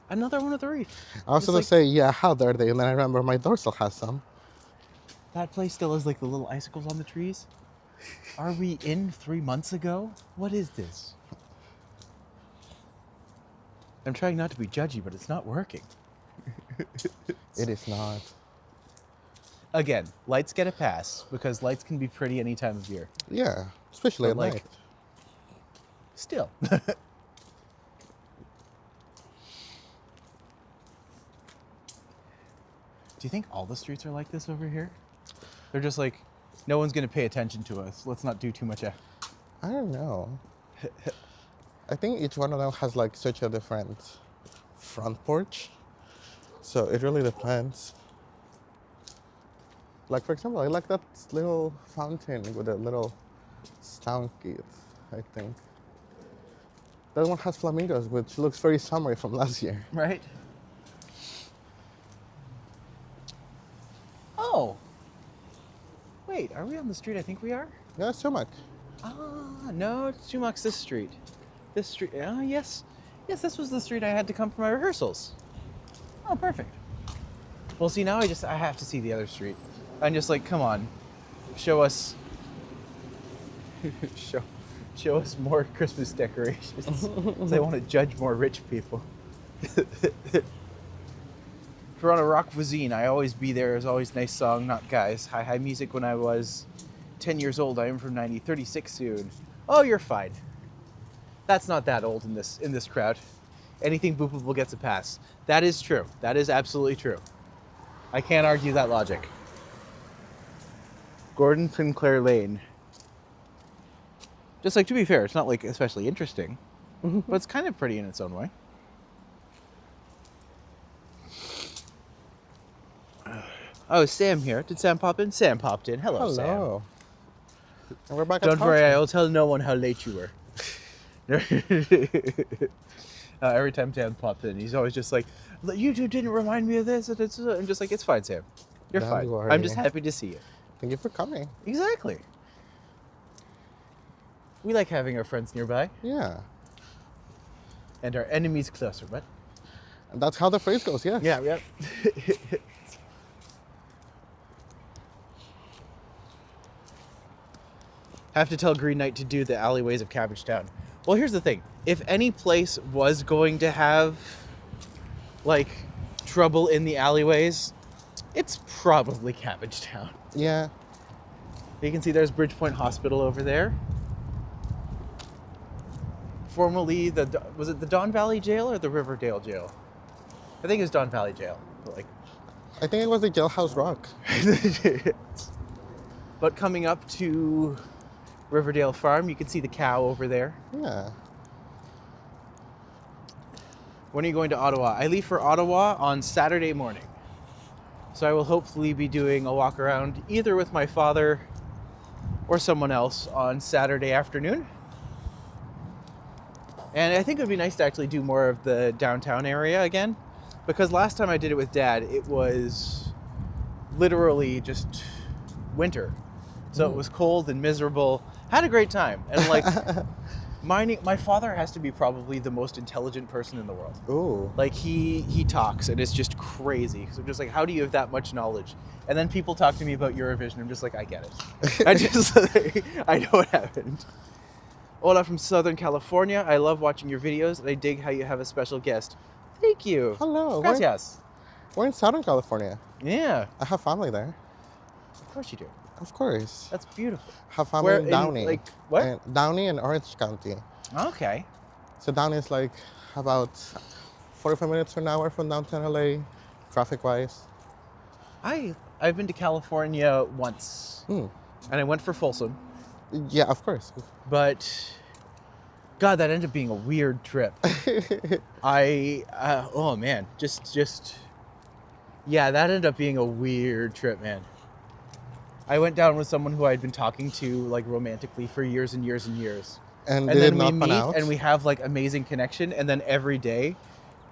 Another one with a wreath. I was It's going like- to say, yeah, how dare they? And then I remember my door still has some. That place still has like the little icicles on the trees. Are we in 3 months ago? What is this? I'm trying not to be judgy, but it's not working. It is not. Again, lights get a pass because lights can be pretty any time of year. Yeah, especially But, at like, night. Still. Do you think all the streets are like this over here? They're just like, no one's going to pay attention to us. Let's not do too much. I don't know. I think each one of them has like such a different front porch. So it really depends. Like, for example, I like that little fountain with a little stanky, I think. That one has flamingos, which looks very summery from last year. Right? Oh. Wait, are we on the street I think we are? Yeah, Sumac. Ah, no, Chumac's this street. This street, yes. Yes, this was the street I had to come for my rehearsals. Oh, perfect. Well, see, now I have to see the other street. I'm just like, come on, show us, show us more Christmas decorations. 'Cause I want to judge more rich people. Toronto Rock Voisine, I always be there. Is always nice song, not guys. Hi music when I was 10 years old. I am from 90, 36 soon. Oh, you're fine. That's not that old in this crowd. Anything boopable gets a pass. That is true. That is absolutely true. I can't argue that logic. Gordon Sinclair Lane. Just like, to be fair, it's not like especially interesting, but it's kind of pretty in its own way. Oh, Sam here. Did Sam pop in? Sam popped in. Hello, Sam. Hello. And we're back at Don't worry, Carlton. I will tell no one how late you were. Every time Sam pops in, he's always just like, you two didn't remind me of this. I'm just like, it's fine, Sam. You're Don't fine. worry. I'm just happy to see you. Thank you for coming. Exactly. We like having our friends nearby Yeah. and our enemies closer, but And that's how the phrase goes, yes. yeah. Have to tell Green Knight to do the alleyways of Cabbage Town. Well, here's the thing. If any place was going to have, like, trouble in the alleyways, it's probably Cabbage Town. Yeah. You can see there's Bridgepoint Hospital over there. Formerly, was it the Don Valley Jail or the Riverdale Jail? I think it was Don Valley Jail. But like, I think it was the Jailhouse Rock. but coming up to Riverdale Farm, you can see the cow over there. Yeah. When are you going to Ottawa? I leave for Ottawa on Saturday morning. So I will hopefully be doing a walk around either with my father or someone else on Saturday afternoon. And I think it would be nice to actually do more of the downtown area again, because last time I did it with Dad, it was literally just winter. So it was cold and miserable. Had a great time. And like, my father has to be probably the most intelligent person in the world. Ooh. Like he talks and it's just crazy. So I'm just like, how do you have that much knowledge? And then people talk to me about Eurovision. I'm just like, I get it. I know what happened. Ola from Southern California. I love watching your videos, and I dig how you have a special guest. Thank you. Hello. Gracias. We're in Southern California. Yeah, I have family there. of course you do. Of course. That's beautiful. Have family in in, Downey. like, what? Downey and Orange County. Okay. So Downey is like about 45 minutes to an hour from downtown LA, traffic-wise. I've been to California once, and I went for Folsom. Yeah, of course. But God, that ended up being a weird trip. Oh man, yeah, that ended up being a weird trip, man. I went down with someone who I'd been talking to like romantically for years and years and years. And And did then it we not meet pan out? and we have like amazing connection, and then every day,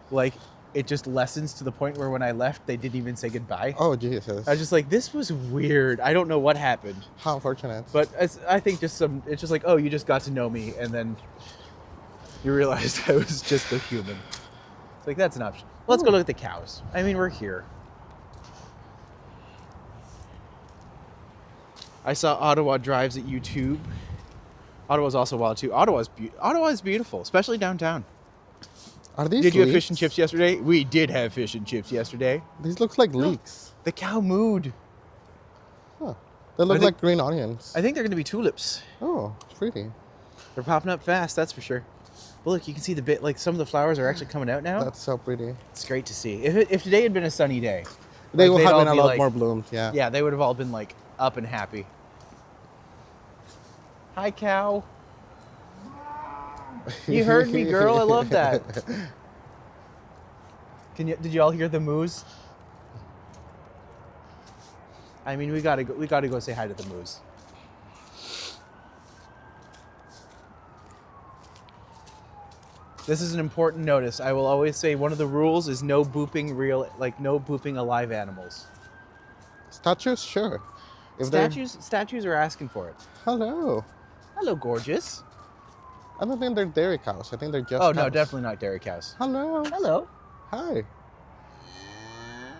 like it just lessens to the point where when I left, they didn't even say goodbye. Oh, Jesus. I was just like, this was weird. I don't know what happened. How unfortunate. But I think it's just like, oh, you just got to know me, and then you realized I was just a human. It's like, that's an option. Let's go look at the cows. I mean, we're here. I saw Ottawa drives at YouTube. Ottawa's also wild too. Ottawa is beautiful, especially downtown. Are these Did you have leeks? fish and chips yesterday? We did have fish and chips yesterday. These look like leeks. The cow mooed. Huh. They look like green onions. I think they're going to be tulips. Oh, pretty. They're popping up fast, that's for sure. But look, you can see the bit, like some of the flowers are actually coming out now. That's so pretty. It's great to see. If today had been a sunny day, They like, will they'd have all been a be lot like- more bloomed, yeah. Yeah, they would have all been like up and happy. Hi, cow. You heard me, girl. I love that. Did you all hear the moose? I mean, we gotta go say hi to the moose. This is an important notice. I will always say one of the rules is no booping no booping alive animals. Statues? Sure. If they're- Statues are asking for it. Hello. Hello, gorgeous. I don't think they're dairy cows. I think they're just Oh cows. no, definitely not dairy cows. Hello. Hello. Hi.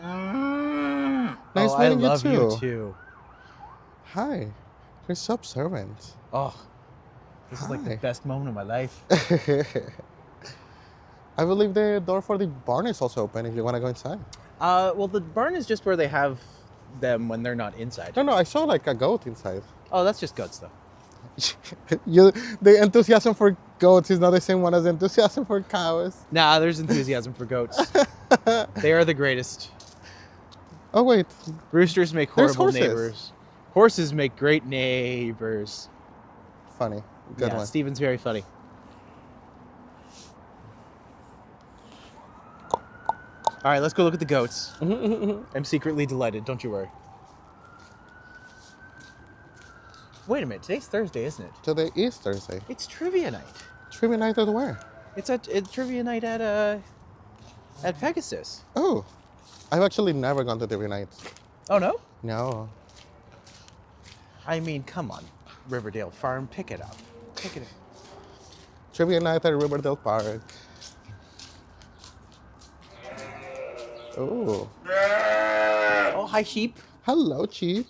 Oh, Nice I meeting you love too. you too. Hi. You're so observant. Oh, this is like the Hi. best moment of my life. I believe the door for the barn is also open if you want to go inside. Well, the barn is just where they have them when they're not inside. No, I saw like a goat inside. Oh, that's just goats, though. The enthusiasm for goats is not the same one as enthusiasm for cows. Nah, there's enthusiasm for goats. They are the greatest. Oh, wait. Roosters make There's horrible horses. neighbors. Horses make great neighbors. Funny. Good Yeah, one. Steven's very funny. All right, let's go look at the goats. I'm secretly delighted, don't you worry. Wait a minute, today's Thursday, isn't it? Today is Thursday. It's trivia night. Trivia night at where? It's trivia night at Pegasus. Oh. I've actually never gone to trivia night. Oh no? No. I mean, come on, Riverdale Farm, pick it up. Pick it up. Trivia night at Riverdale Park. Oh. Oh, hi sheep. Hello, Chief.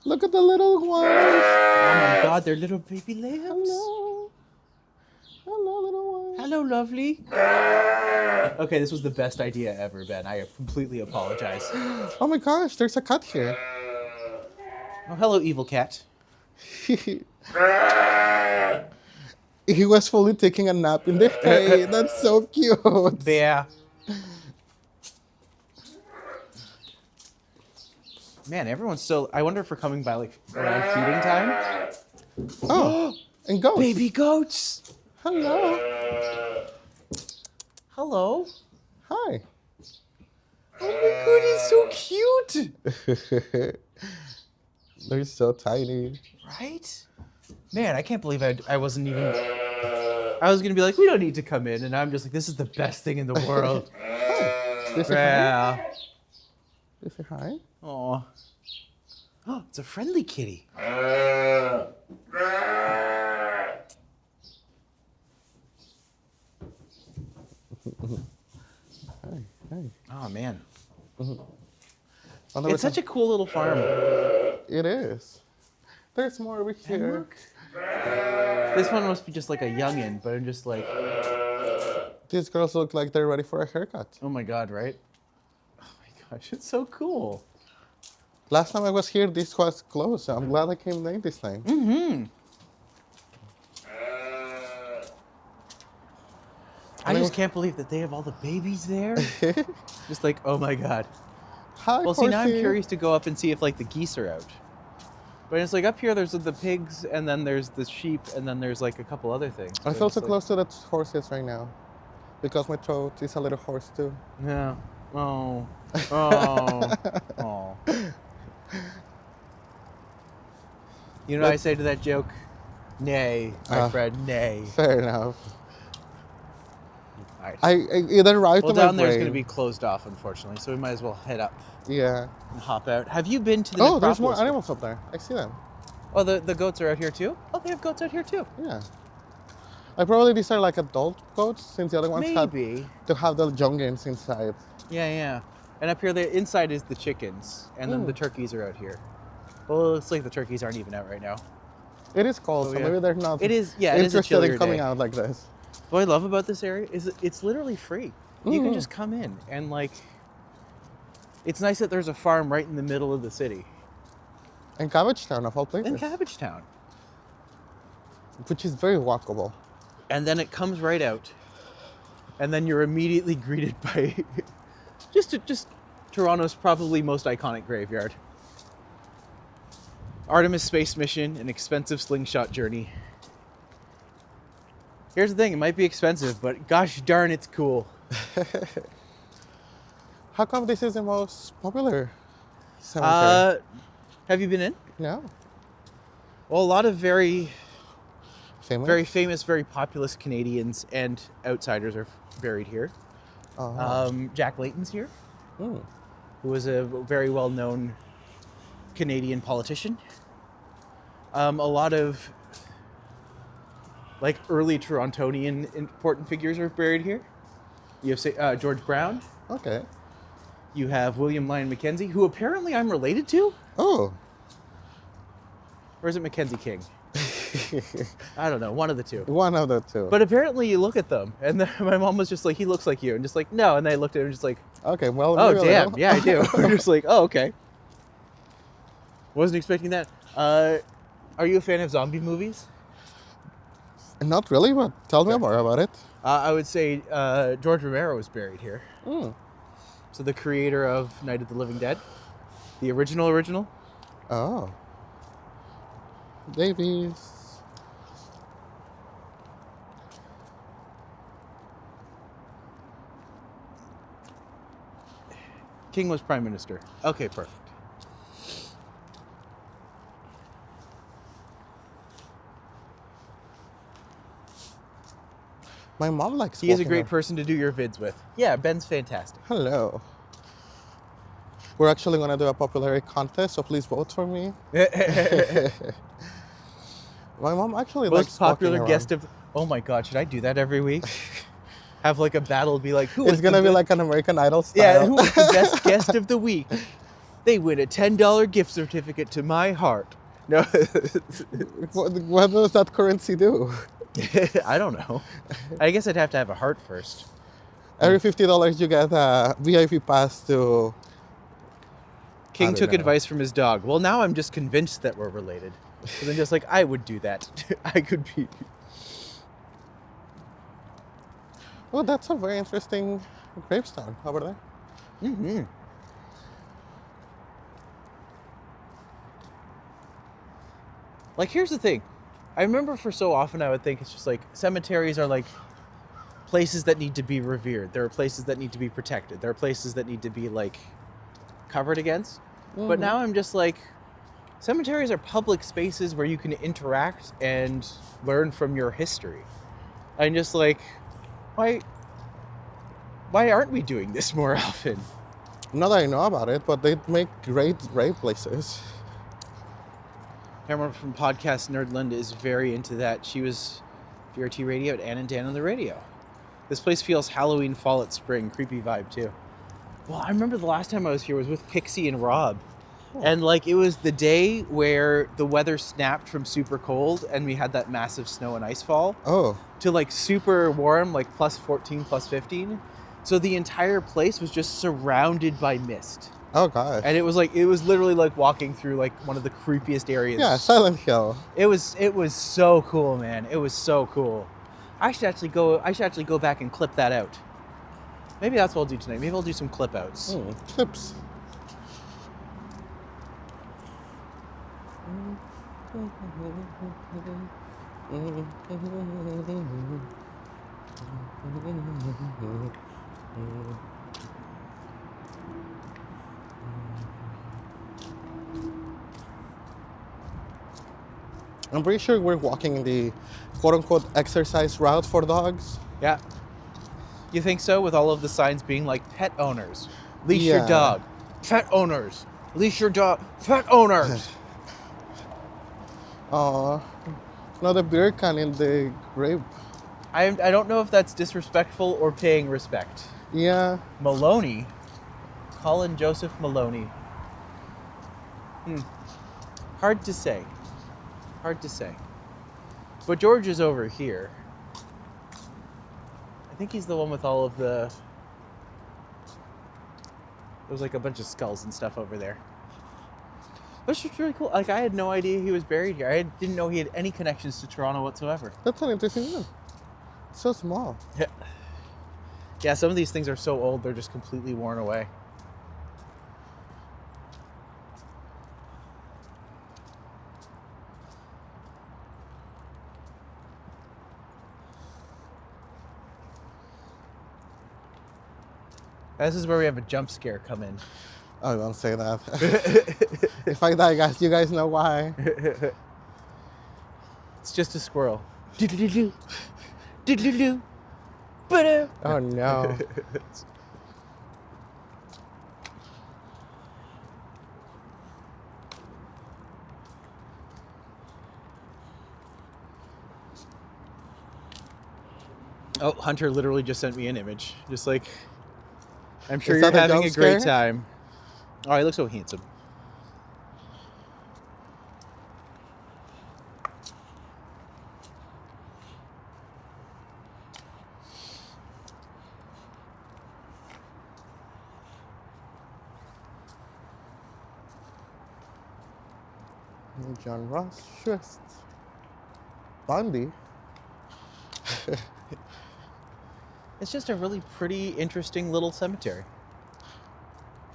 Look at the little ones. Oh my God, they're little baby lambs. Hello. Hello, little ones. Hello, lovely. Okay, this was the best idea ever, Ben. I completely apologize. Oh my gosh, there's a cat here. Oh, hello, evil cat. He was fully taking a nap in the hay. That's so cute. Bear. Man, everyone's still. I wonder if we're coming by like around feeding time. Oh, and goats. Baby goats. Hello. Hello. Hi. Oh my God, it's so cute. They're so tiny. Right? Man, I can't believe I wasn't even. I was gonna be like, we don't need to come in, and I'm just like, this is the best thing in the world. Hi. They say hi. Yeah. They say hi. Aw. Oh, it's a friendly kitty. Hi. Hi. Oh man, On the it's such a cool little farm. It is. There's more over And here. look, This one must be just like a youngin', but I'm just like, These girls look like they're ready for a haircut. oh my god, right? Oh my gosh, it's so cool. Last time I was here, this was closed. So I'm glad I came late this time. Mm-hmm. I just can't believe that they have all the babies there. Just like, oh my god. Hi, Well, see, now I'm Horsey. curious to go up and see if like the geese are out. But it's like up here, there's the pigs, and then there's the sheep, and then there's like a couple other things. I So feel it's so like, close to the horses right now. Because my throat is a little hoarse too. Yeah. Oh. Oh. Oh. You know what I say to that joke? Nay, my friend, nay. Fair enough. All right. I either right Well, to my down there's brain. going to be closed off, unfortunately, so we might as well head up Yeah. and hop out. Have you been to the Oh, there's more necropolis? animals up there. I see them. Oh, the goats are out here too? Oh, they have goats out here too. Yeah. I probably these are like adult goats since the other ones Maybe. had to have the youngins inside. Yeah, yeah. And up here, the inside is the chickens, and then Ooh. the turkeys are out here. Well, it's like the turkeys aren't even out right now. It is cold, Oh, so yeah. maybe they're not It is, yeah, it is a interested in chillier coming day. out like this. What I love about this area is it's literally free. You can Mhm. just come in and like, it's nice that there's a farm right in the middle of the city. And Cabbage Town, of all places. In Cabbage Town. Which is very walkable. And then it comes right out. And then you're immediately greeted by just Toronto's probably most iconic graveyard. Artemis Space Mission, an expensive slingshot journey. Here's the thing, it might be expensive, but gosh darn it's cool. How come this is the most popular cemetery? Have you been in? No. Well, a lot of very Famous? very populous Canadians and outsiders are buried here. Oh. Jack Layton's here, Mm. who was a very well-known Canadian politician. A lot of like early Torontonian important figures are buried here. You have George Brown. Okay. You have William Lyon Mackenzie, who apparently I'm related to. Oh. Or is it Mackenzie King? I don't know, one of the two. One of the two. But apparently you look at them, and my mom was just like, he looks like you. And just like, no. And I looked at him just like, okay, well, oh, maybe a damn. little. Yeah, I do. I'm just like, oh, okay. Wasn't expecting that. Are you a fan of zombie movies? Not really, but tell me more about it. I would say George Romero was buried here. Mm. So the creator of Night of the Living Dead. The original. Oh. Davies. King was prime minister. Okay, perfect. My mom likes He is a walking great around. person to do your vids with. Yeah, Ben's fantastic. Hello. We're actually going to do a popularity contest, so please vote for me. My mom actually likes Most popular walking guest around. of... Oh my god, should I do that every week? Have like a battle, be like, who It's is going to the be be- like an American Idol Yeah, style. who is the best guest of the week? They win a $10 gift certificate to my heart. No, What does that currency do? I don't know. I guess I'd have to have a heart first. Every $50 you get a VIP pass to... I King don't took know. advice from his dog. Well, now I'm just convinced that we're related. So then just like, I would do that. I could be... Oh, that's a very interesting gravestone over there. Mm-hmm. Like, here's the thing. I remember for so often I would think it's just like cemeteries are like places that need to be revered. There are places that need to be protected. There are places that need to be like covered against. But Mhm. now I'm just like, cemeteries are public spaces where you can interact and learn from your history. I'm just like, why aren't we doing this more often? Not that I know about it, but they make great grave places. I remember from podcast Nerd Linda is very into that. She was VRT Radio at Ann and Dan on the radio. This place feels Halloween, fall at spring, creepy vibe too. Well, I remember the last time I was here was with Pixie and Rob, And like it was the day where the weather snapped from super cold and we had that massive snow and ice fall Oh, to like super warm, like plus 14, plus 15. So the entire place was just surrounded by mist. oh gosh. And it was literally like walking through like one of the creepiest areas. Yeah, Silent Hill. It was so cool, man. It was so cool. I should actually go back and clip that out. Maybe that's what I'll do tonight. Maybe I'll do some clip outs. Clips. I'm pretty sure we're walking in the quote-unquote exercise route for dogs. Yeah. You think so? With all of the signs being like pet owners, leash Yeah. your dog. Pet owners, leash your dog. Pet owners. Oh, another beer can in the grape. I don't know if that's disrespectful or paying respect. Yeah. Maloney, Colin Joseph Maloney. Hard to say. Hard to say. But George is over here. I think he's the one with all of the... There's like a bunch of skulls and stuff over there. Which was really cool. Like, I had no idea he was buried here. I didn't know he had any connections to Toronto whatsoever. That's an interesting one. So small. Yeah. Yeah, some of these things are so old, they're just completely worn away. This is where we have a jump scare come in. Oh, don't say that. If I die, guys, you guys know why. It's just a squirrel. Doodle-doo-doo. Doodle-doo-doo. Ba-da. Oh no. Oh, Hunter literally just sent me an image. Just like, I'm sure Is you're that a having a jump great scare? time. Oh, he looks so handsome. John Ross Swift. Bundy. It's just a really pretty, interesting little cemetery.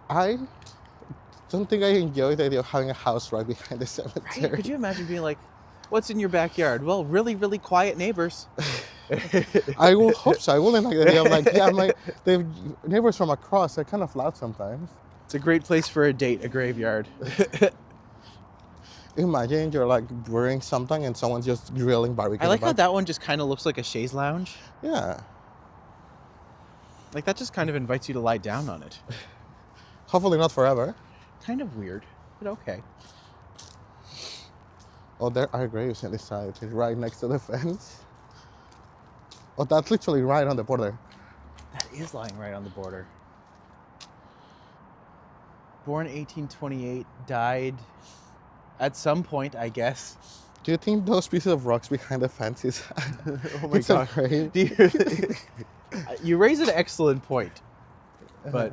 I don't think I enjoy the idea of having a house right behind the Right? cemetery. Could you imagine being like, what's in your backyard? Well, really, really quiet neighbors. I will hope so. I wouldn't like the idea of like, yeah, the neighbors from across are kind of loud sometimes. It's a great place for a date, a graveyard. Imagine you're like brewing something and someone's just grilling barbecue. I like in the how back. that one just kind of looks like a chaise lounge. Yeah. Like that just kind of invites you to lie down on it. Hopefully not forever. Kind of weird, but okay. Oh, there are graves on this side. It's right next to the fence. Oh, that's literally right on the border. That is lying right on the border. Born 1828, died at some point, I guess. Do you think those pieces of rocks behind the fence is Oh my it's a god. grave? You raise an excellent point. But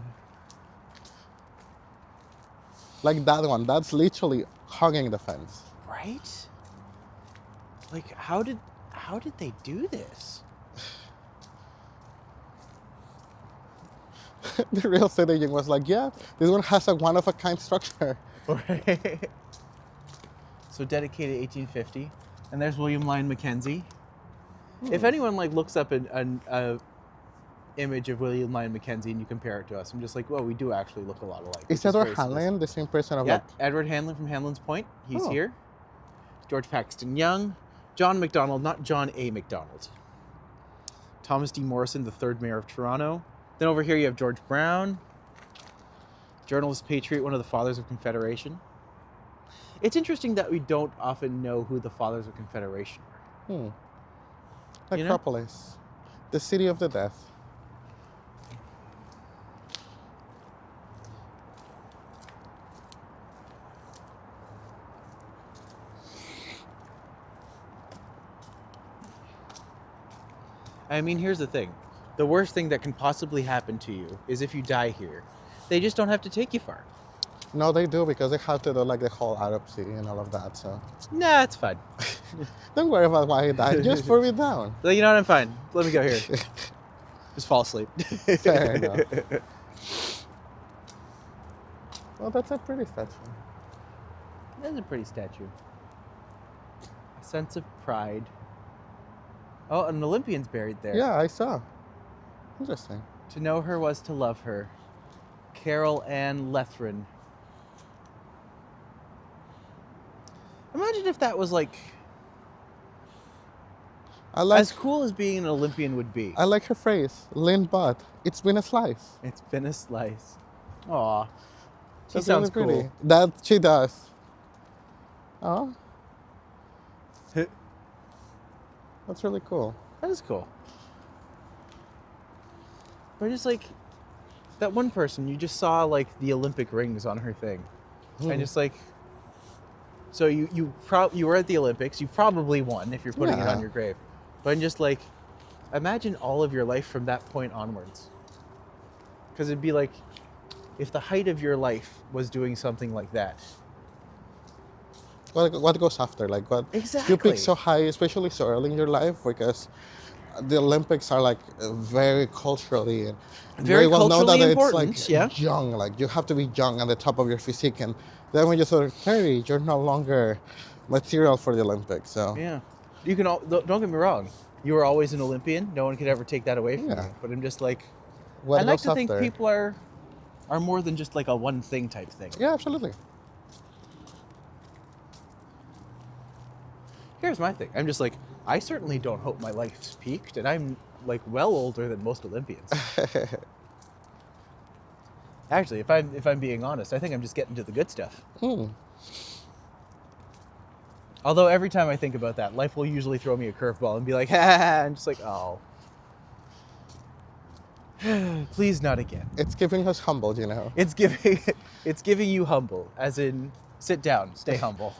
Like that one, that's literally hugging the fence. right? Like how did they do this? The real estate agent was like, yeah, this one has a one-of-a-kind structure. Right. So dedicated 1850, and there's William Lyon Mackenzie. If anyone like looks up an image of William Lyon Mackenzie and you compare it to us, I'm just like, well, we do actually look a lot alike. Is which Edward very Hanlon the same person of Yeah, like... Edward Hanlon from Hanlon's Point. He's Oh. here. George Paxton Young, John MacDonald, not John A. MacDonald. Thomas D. Morrison, the third mayor of Toronto. Then over here you have George Brown, journalist, patriot, one of the fathers of Confederation. It's interesting that we don't often know who the fathers of Confederation are. You know? Necropolis. The city of the death. I mean, here's the thing. The worst thing that can possibly happen to you is if you die here. They just don't have to take you far. No, they do because they have to do like the whole autopsy and all of that. So Nah, it's fine. don't worry about why he died. Just put me down. Well, you know what? I'm fine. Let me go here. Just fall asleep. Fair enough. Well, that's a pretty statue. That's a pretty statue. A sense of pride. Oh, an Olympian's buried there. Yeah, I saw. Interesting. To know her was to love her. Carol Ann Lethrin. Imagine if that was like as cool as being an Olympian would be. I like her phrase, Lynn Butt. It's been a slice. It's been a slice. Aw. She That's sounds really pretty. cool. That she does. Oh, that's really cool. That is cool. But just like that one person, you just saw like the Olympic rings on her thing. And just like, so you were at the Olympics, you probably won if you're putting it on your grave. But just like, imagine all of your life from that point onwards. Because it'd be like, if the height of your life was doing something like that. What goes after? Like what? Exactly. You pick so high, especially so early in your life, because the Olympics are like very culturally and Very well known that culturally it's important, like yeah. young. Like you have to be young at the top of your physique, and then when you're sort of 30, you're no longer material for the Olympics. So Yeah. You can don't get me wrong. You were always an Olympian. No one could ever take that away from you. But I'm just like, what I like goes to think after? people are more than just like a one thing type thing. Yeah, absolutely. Here's my thing. I'm just like, I certainly don't hope my life's peaked, and I'm like well older than most Olympians. Actually, if I'm being honest, I think I'm just getting to the good stuff. Although every time I think about that, life will usually throw me a curveball and be like, ha, I'm just like, oh. Please not again. It's keeping us humbled, you know. It's giving you humble, as in sit down, stay humble.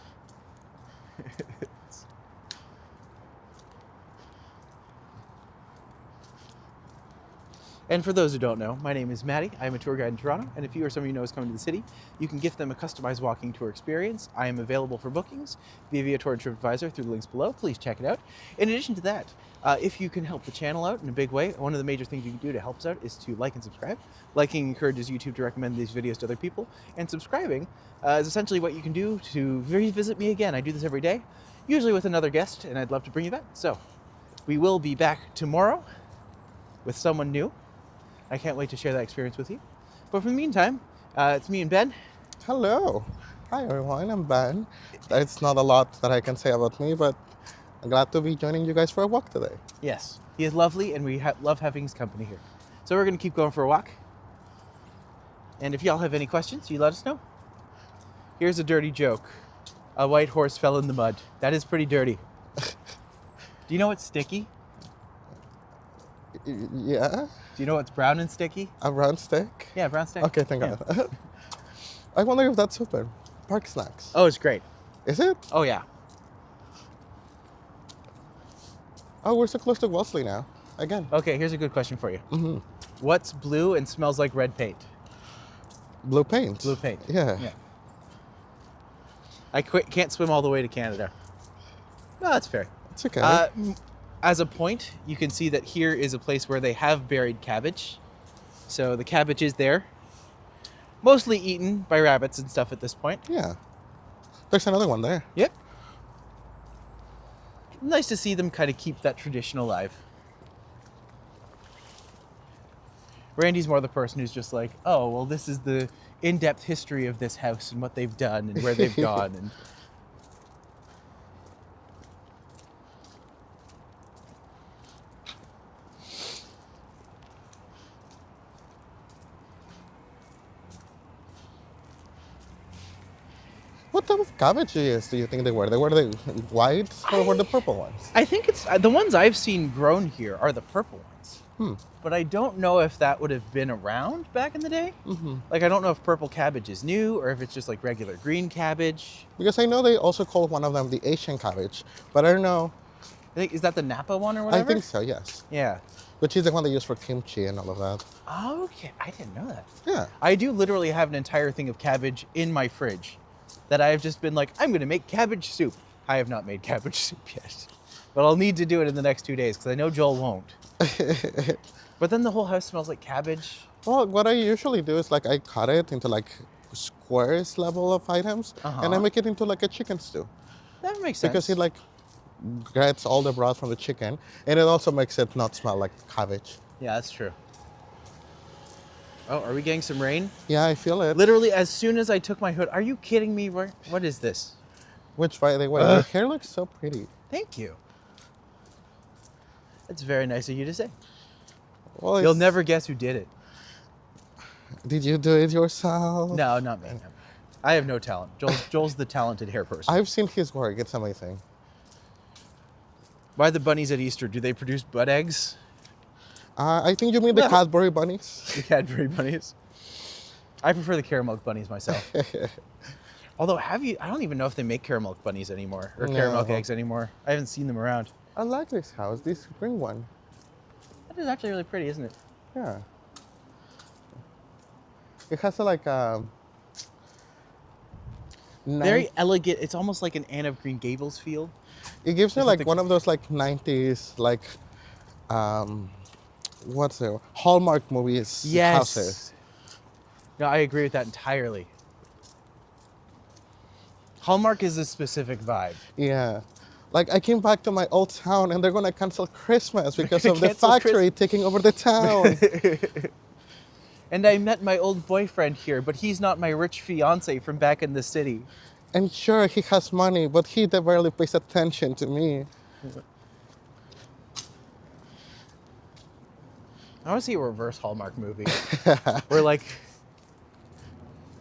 And for those who don't know, my name is Matti. I'm a tour guide in Toronto, and if you or someone you know is coming to the city, you can gift them a customized walking tour experience. I am available for bookings via Tour and TripAdvisor through the links below. Please check it out. In addition to that, if you can help the channel out in a big way, one of the major things you can do to help us out is to like and subscribe. Liking encourages YouTube to recommend these videos to other people, and subscribing is essentially what you can do to revisit me again. I do this every day, usually with another guest, and I'd love to bring you back. So, we will be back tomorrow with someone new. I can't wait to share that experience with you. But for the meantime, it's me and Ben. Hello. Hi, everyone. I'm Ben. It's not a lot that I can say about me, but I'm glad to be joining you guys for a walk today. Yes, he is lovely, and we love having his company here. So we're going to keep going for a walk. And if y'all have any questions, you let us know. Here's a dirty joke. A white horse fell in the mud. That is pretty dirty. Do you know what's sticky? Yeah? Do you know what's brown and sticky? A round stick? Yeah, brown stick. Okay, thank God. I wonder if that's open. Park Snacks. Oh, it's great. Is it? Oh, yeah. Oh, we're so close to Wellesley now. Again. Okay, here's a good question for you. What's blue and smells like red paint? Blue paint. Blue paint. Yeah. I can't swim all the way to Canada. No, that's fair. It's okay. As a point, you can see that here is a place where they have buried cabbage. So the cabbage is there. Mostly eaten by rabbits and stuff at this point. Yeah. There's another one there. Yep. Nice to see them kind of keep that tradition alive. Randy's more the person who's just like, oh, well, this is the in-depth history of this house and what they've done and where they've gone. And What type of cabbages do you think they were? They were the white or were the purple ones? I think it's the ones I've seen grown here are the purple ones. But I don't know if that would have been around back in the day. Like, I don't know if purple cabbage is new or if it's just like regular green cabbage. Because I know they also call one of them the Asian cabbage, but I don't know think, is that the Napa one or whatever? I think so, yes. Yeah. Which is the one they use for kimchi and all of that. Okay, I didn't know that. Yeah. I do literally have an entire thing of cabbage in my fridge that I've just been like, I'm going to make cabbage soup. I have not made cabbage soup yet, but I'll need to do it in the next 2 days because I know Joel won't. But then the whole house smells like cabbage. Well, what I usually do is like I cut it into like squares level of items, and I make it into like a chicken stew. That makes sense. Because it like gets all the broth from the chicken, and it also makes it not smell like cabbage. Yeah, that's true. Oh, are we getting some rain? Yeah, I feel it. Literally, as soon as I took my hood, are you kidding me? What is this? Which, by the way, your hair looks so pretty. Thank you. That's very nice of you to say. Well, You'll never guess who did it. Did you do it yourself? No, not me. I have no talent. Joel's the talented hair person. I've seen his work. It's amazing. Why the bunnies at Easter? Do they produce butt eggs? I think you mean the Cadbury bunnies. The Cadbury bunnies. I prefer the caramel bunnies myself. Although, I don't even know if they make caramel bunnies anymore or caramel eggs anymore. I haven't seen them around. I like this house. This spring one. That is actually really pretty, isn't it? Yeah. It has a very elegant. It's almost like an Anne of Green Gables feel. It gives me like one of those like 90s like what's it? Hallmark movies houses. No, I agree with that entirely. Hallmark is a specific vibe. Yeah. Like I came back to my old town and they're gonna cancel Christmas because of the factory taking over the town. And I met my old boyfriend here, but he's not my rich fiance from back in the city. And sure, he has money, but he barely pays attention to me. I want to see a reverse Hallmark movie where like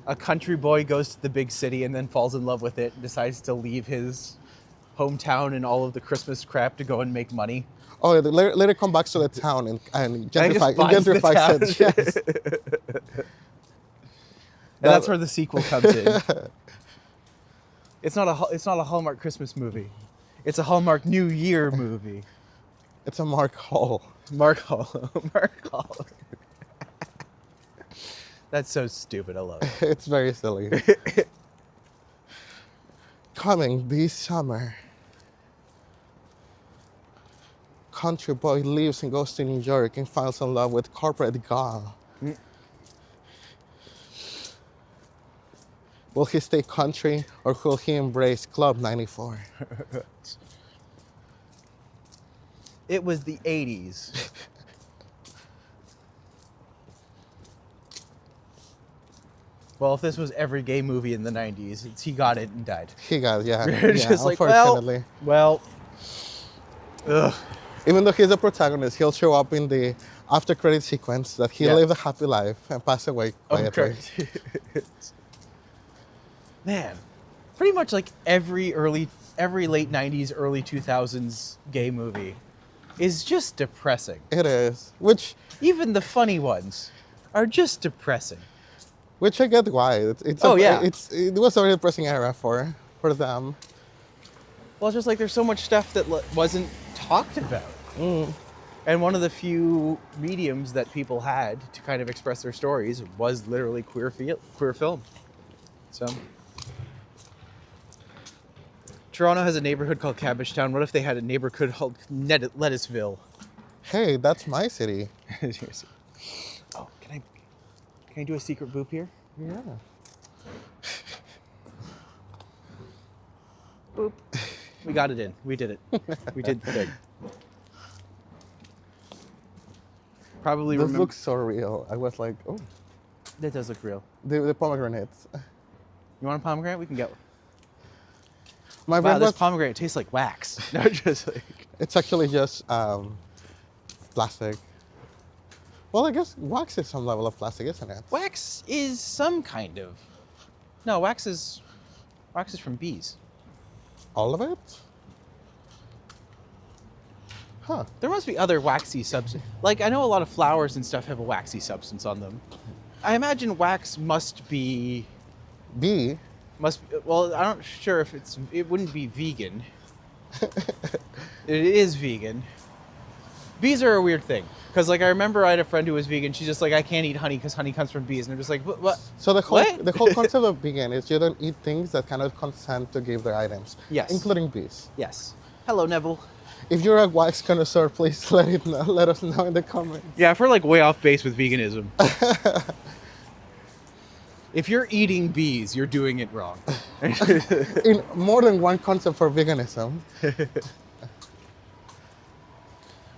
a country boy goes to the big city and then falls in love with it and decides to leave his hometown and all of the Christmas crap to go and make money. Oh, later come back to the town and gentrifies it. Yes. And that's where the sequel comes in. It's not a Hallmark Christmas movie. It's a Hallmark New Year movie. It's a Mark Hall. Mark Hall. Mark Hall. That's so stupid. I love it. It's very silly. Coming this summer. Country boy leaves and goes to New York and falls in love with corporate gal. Will he stay country or will he embrace Club 94? It was the 80s. Well, if this was every gay movie in the 90s, he got it and died. He got it, yeah. Just like, unfortunately. well, ugh. Even though he's a protagonist, he'll show up in the after credit sequence that he lived a happy life and passed away quietly. Man, pretty much like every late 90s, early 2000s gay movie is just depressing. It is. Which even the funny ones are just depressing. Which I get why. It was a very depressing era for them. Well, it's just like there's so much stuff that wasn't talked about. And one of the few mediums that people had to kind of express their stories was literally queer film. So, Toronto has a neighborhood called Cabbage Town. What if they had a neighborhood called Lettuceville? Hey, that's my city. Oh, can I do a secret boop here? Yeah. Boop. We got it in. We did it. We did the thing. Probably This looks so real. I was like, oh. That does look real. The pomegranates. You want a pomegranate? We can get one. Wow, this pomegranate tastes like wax. No, just like... It's actually just plastic. Well, I guess wax is some level of plastic, isn't it? Wax is some kind of... No, wax is from bees. All of it? Huh. There must be other waxy substance. Like, I know a lot of flowers and stuff have a waxy substance on them. I imagine wax must be... Bee? Well, I'm not sure if it wouldn't be vegan. It is vegan. Bees are a weird thing. Because, like, I remember I had a friend who was vegan. She's just like, I can't eat honey because honey comes from bees. And I'm just like, what? So the What? whole concept of vegan is you don't eat things that cannot consent to give their items. Yes. Including bees. Yes. Hello, Neville. If you're a wax connoisseur, please let us know in the comments. Yeah, if we're, like, way off base with veganism. If you're eating bees, you're doing it wrong. In more than one concept for veganism.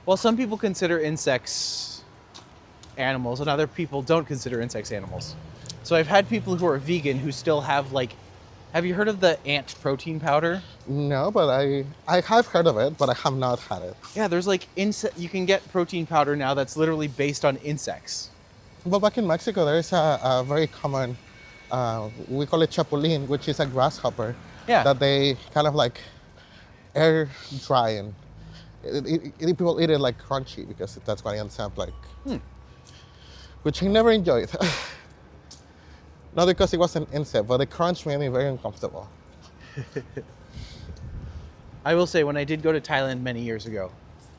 Well, some people consider insects animals, and other people don't consider insects animals. So I've had people who are vegan who still have, like, have you heard of the ant protein powder? No, but I have heard of it, but I have not had it. Yeah, there's like you can get protein powder now that's literally based on insects. Well, back in Mexico, there is a very common, we call it chapulín, which is a grasshopper. Yeah. That they kind of like air dry and people eat it like crunchy because that's what it ends up like. Which I never enjoyed. Not because it was an insect, but the crunch made me very uncomfortable. I will say, when I did go to Thailand many years ago,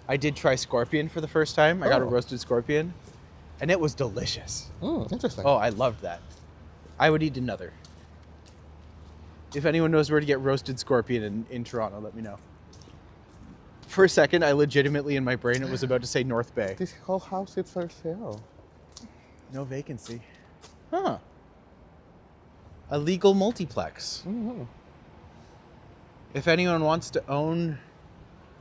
I did try scorpion for the first time. I got a Oh. roasted scorpion, and it was delicious. Interesting. Oh, I loved that. I would eat another. If anyone knows where to get roasted scorpion in Toronto, let me know. For a second, I legitimately, in my brain, it was about to say North Bay. This whole house is for sale. No vacancy. Huh. A legal multiplex. If anyone wants to own...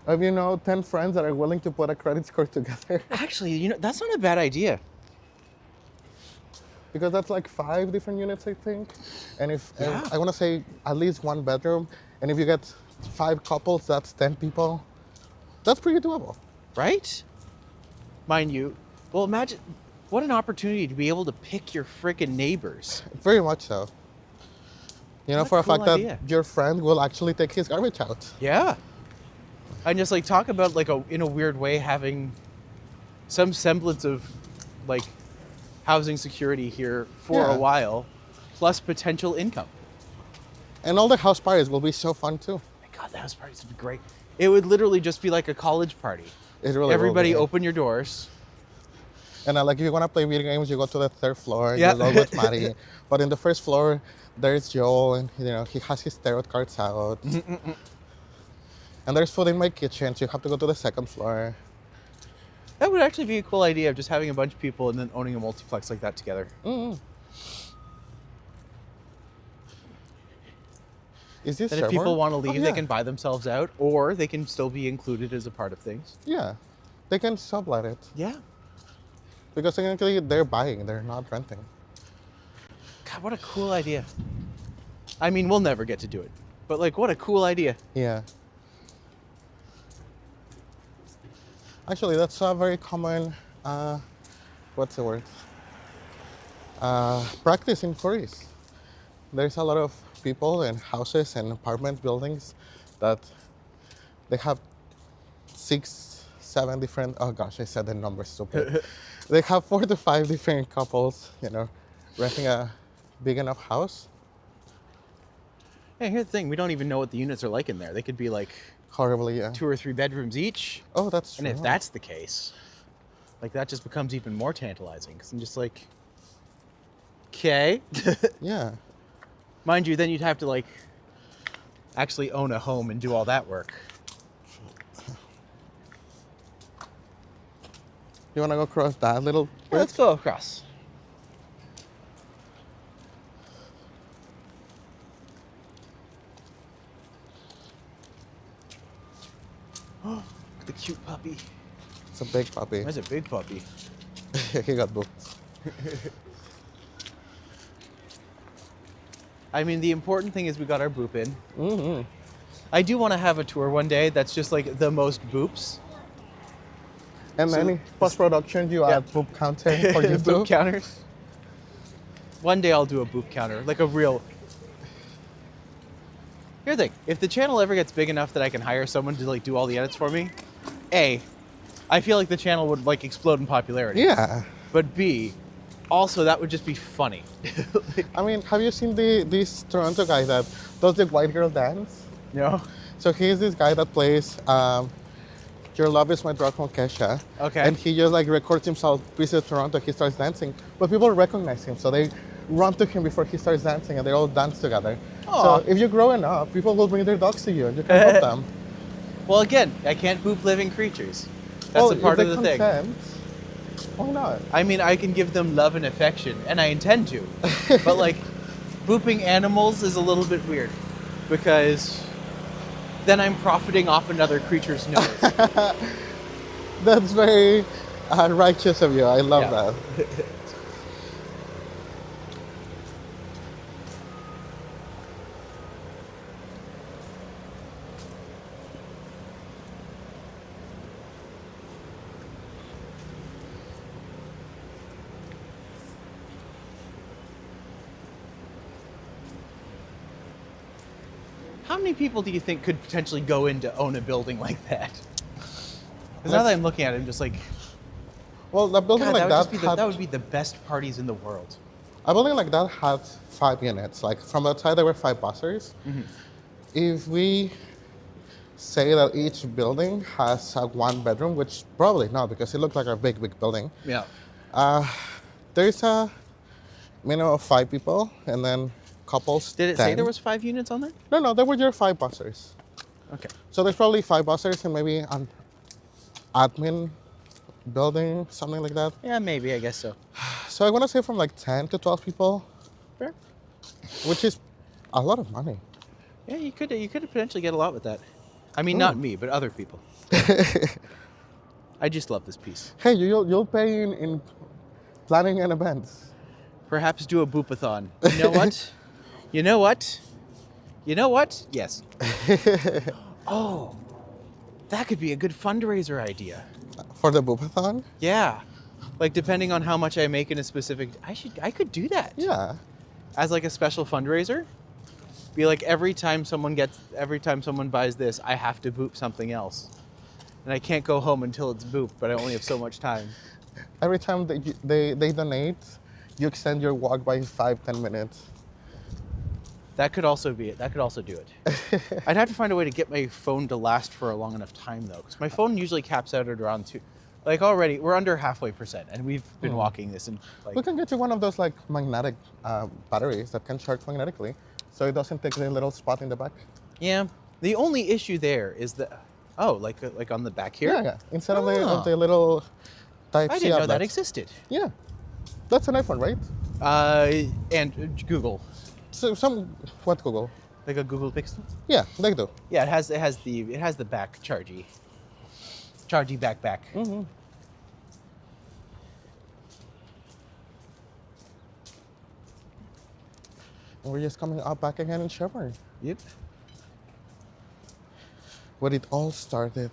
Have you know 10 friends that are willing to put a credit score together? Actually, you know, that's not a bad idea. Because that's like 5 different units, I think. And if Yeah. I want to say at least 1 bedroom, and if you get 5 couples, that's 10 people. That's pretty doable. Right? Mind you, well, imagine what an opportunity to be able to pick your frickin' neighbors. Very much so. You know, What a for a cool fact idea. that your friend will actually take his garbage out. Yeah. And just like talk about like in a weird way having some semblance of like housing security here for Yeah. a while, plus potential income. And all the house parties will be so fun too. My God, the house parties would be great. It would literally just be like a college party. It really will Everybody be. open your doors. And like if you want to play video games, you go to the 3rd floor. Yeah. You go with Matti. But in the 1st floor, there's Joel, and you know he has his tarot cards out. And there's food in my kitchen, so you have to go to the 2nd floor. That would actually be a cool idea of just having a bunch of people and then owning a multiplex like that together. Is this That if server? people want to Oh, leave, yeah. they can buy themselves out, or they can still be included as a part of things. Yeah, they can sublet it Yeah. because technically they're buying, they're not renting. God, what a cool idea. I mean, we'll never get to do it, but like, what a cool idea. Yeah. Actually, that's a very common, what's the word? Practice in Koreas. There's a lot of people and houses and apartment buildings that they have 6, 7 different, oh gosh, I said the number stupid. They have 4 to 5 different couples, you know, renting a big enough house. Hey, here's the thing. We don't even know what the units are like in there. They could be like Horribly, yeah. 2 or 3 bedrooms each. Oh, that's true. And if that's the case, like that just becomes even more tantalizing. Because I'm just like, okay. Yeah. Mind you, then you'd have to like actually own a home and do all that work. You want to go across that little Yeah, let's go across. Look at the cute puppy. It's a big puppy. That's a big puppy. He got booked. I mean, the important thing is we got our boop in. I do want to have a tour one day that's just like the most boops. And So- any post-production, you Yeah. add boop counter for Boop YouTube. counters. One day I'll do a boop counter, like a real. Here's the thing: if the channel ever gets big enough that I can hire someone to like do all the edits for me, A, I feel like the channel would like explode in popularity. Yeah. But B, also that would just be funny. I mean, have you seen this Toronto guy that does the white girl dance? You know? So he's this guy that plays Your Love Is My Drug from Kesha. Okay. And he just like records himself, visits Toronto, he starts dancing. But people recognize him, so they run to him before he starts dancing and they all dance together. Aw. So if you're growing up, people will bring their dogs to you and you can help them. Well, again, I can't boop living creatures. That's Well, a part if of they the thing. consent, why not? I mean, I can give them love and affection, and I intend to. But like, booping animals is a little bit weird, because then I'm profiting off another creature's nose. That's very righteous of you. I love Yeah. that. How many people do you think could potentially go in to own a building like that? Because now that I'm looking at it, I'm just like, Well, a building God, like that would, that, had, that would be the best parties in the world. a building like that had 5 units. Like from outside, there were 5 buzzers. If we say that each building has a 1 bedroom, which probably not, because it looked like a big, big building. Yeah. There's a minimum of 5 people, and then couples. Did it 10. say there was 5 units on there? No, there were your 5 buzzers. Okay. So there's probably 5 buzzers and maybe an admin building, something like that. Yeah, maybe. I guess so. So I want to say from like 10 to 12 people, Fair. which is a lot of money. Yeah, you could potentially get a lot with that. I mean, not me, but other people. I just love this piece. Hey, you'll pay in planning and events. Perhaps do a boopathon. You know what? You know what? You know what? Yes. Oh, that could be a good fundraiser idea. For the boopathon? Yeah. Like, depending on how much I make in a specific, I could do that. Yeah. As like a special fundraiser. Be like, every time someone buys this, I have to boop something else. And I can't go home until it's booped, but I only have so much time. Every time they donate, you extend your walk by 5-10 minutes. That could also be it. That could also do it. I'd have to find a way to get my phone to last for a long enough time, though, because my phone usually caps out at around 2. Like, already, we're under halfway %, and we've been walking this, and We like, can get you one of those like magnetic batteries that can charge magnetically, so it doesn't take the little spot in the back. yeah. The only issue there is that, like on the back here. Yeah. Instead of Oh. the little Type I C didn't know that outlets. existed. Yeah, that's an iPhone, right? And Google, So what Google? like a Google Pixel. Yeah, they do. Yeah, it has the back chargy back. Mm-hmm. And we're just coming up back again in Chevron, Yep. where it all started.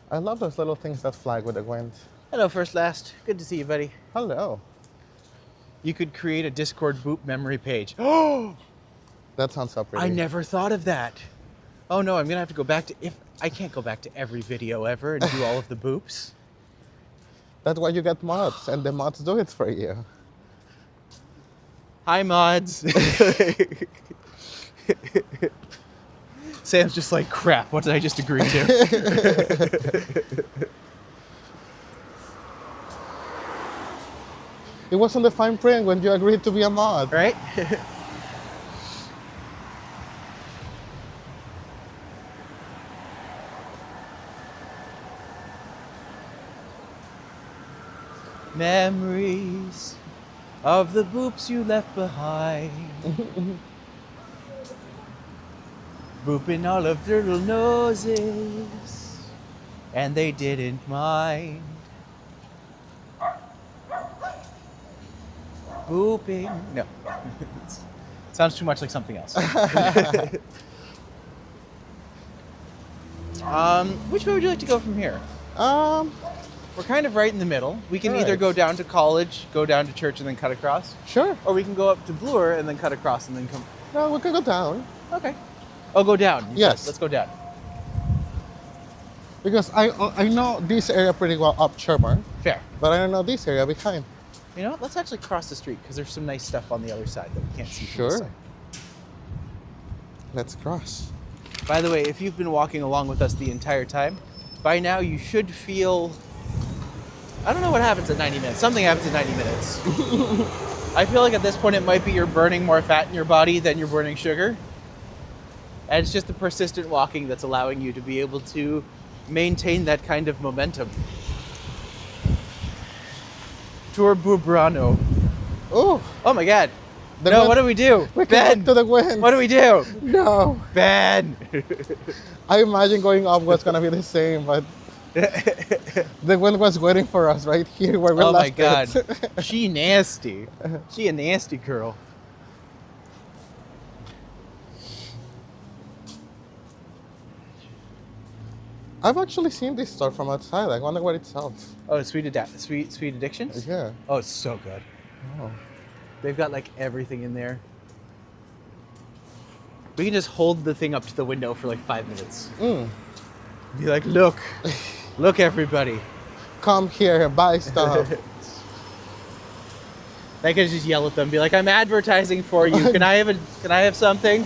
I love those little things that fly with the wind. Hello, First Last. Good to see you, buddy. Hello. You could create a Discord boop memory page. That sounds so pretty. I never thought of that. Oh no, I'm gonna have to go back to, if I can't go back to every video ever and do all of the boops. That's why you get mods, and the mods do it for you. Hi, mods. Sam's just like, crap, what did I just agree to? It wasn't the fine print when you agreed to be a mod. Right? Memories of the boops you left behind. Booping all of their little noses, and they didn't mind. Booping. No. Sounds too much like something else. Which way would you like to go from here? We're kind of right in the middle. We can either Alright. go down to college, go down to church, and then cut across, Sure. or we can go up to Bloor and then cut across and then come. No, we can go down. Okay. Oh, go down. You Yes. said. Let's go down. Because I know this area pretty well up Shermer, Fair. but I don't know this area behind. You know what? Let's actually cross the street because there's some nice stuff on the other side that we can't see from this Sure. side. Let's cross. By the way, if you've been walking along with us the entire time, by now you should feel... I don't know what happens at 90 minutes. Something happens at 90 minutes. I feel like at this point it might be you're burning more fat in your body than you're burning sugar. And it's just the persistent walking that's allowing you to be able to maintain that kind of momentum. TOURonno. Oh, Oh my god. The No, wind- what do we do? we Ben! can to the wind. What do we do? No. Ben! I imagine going up was gonna be the same, but the wind was waiting for us right here where we Oh my left god. it. She nasty. She a nasty girl. I've actually seen this store from outside. I wonder what it sells. Oh, sweet addictions? Yeah. Oh, it's so good. Oh. They've got like everything in there. We can just hold the thing up to the window for like 5 minutes. Mm. Be like, look, look everybody. Come here, buy stuff. I could just yell at them, be like, I'm advertising for you. Can I have something?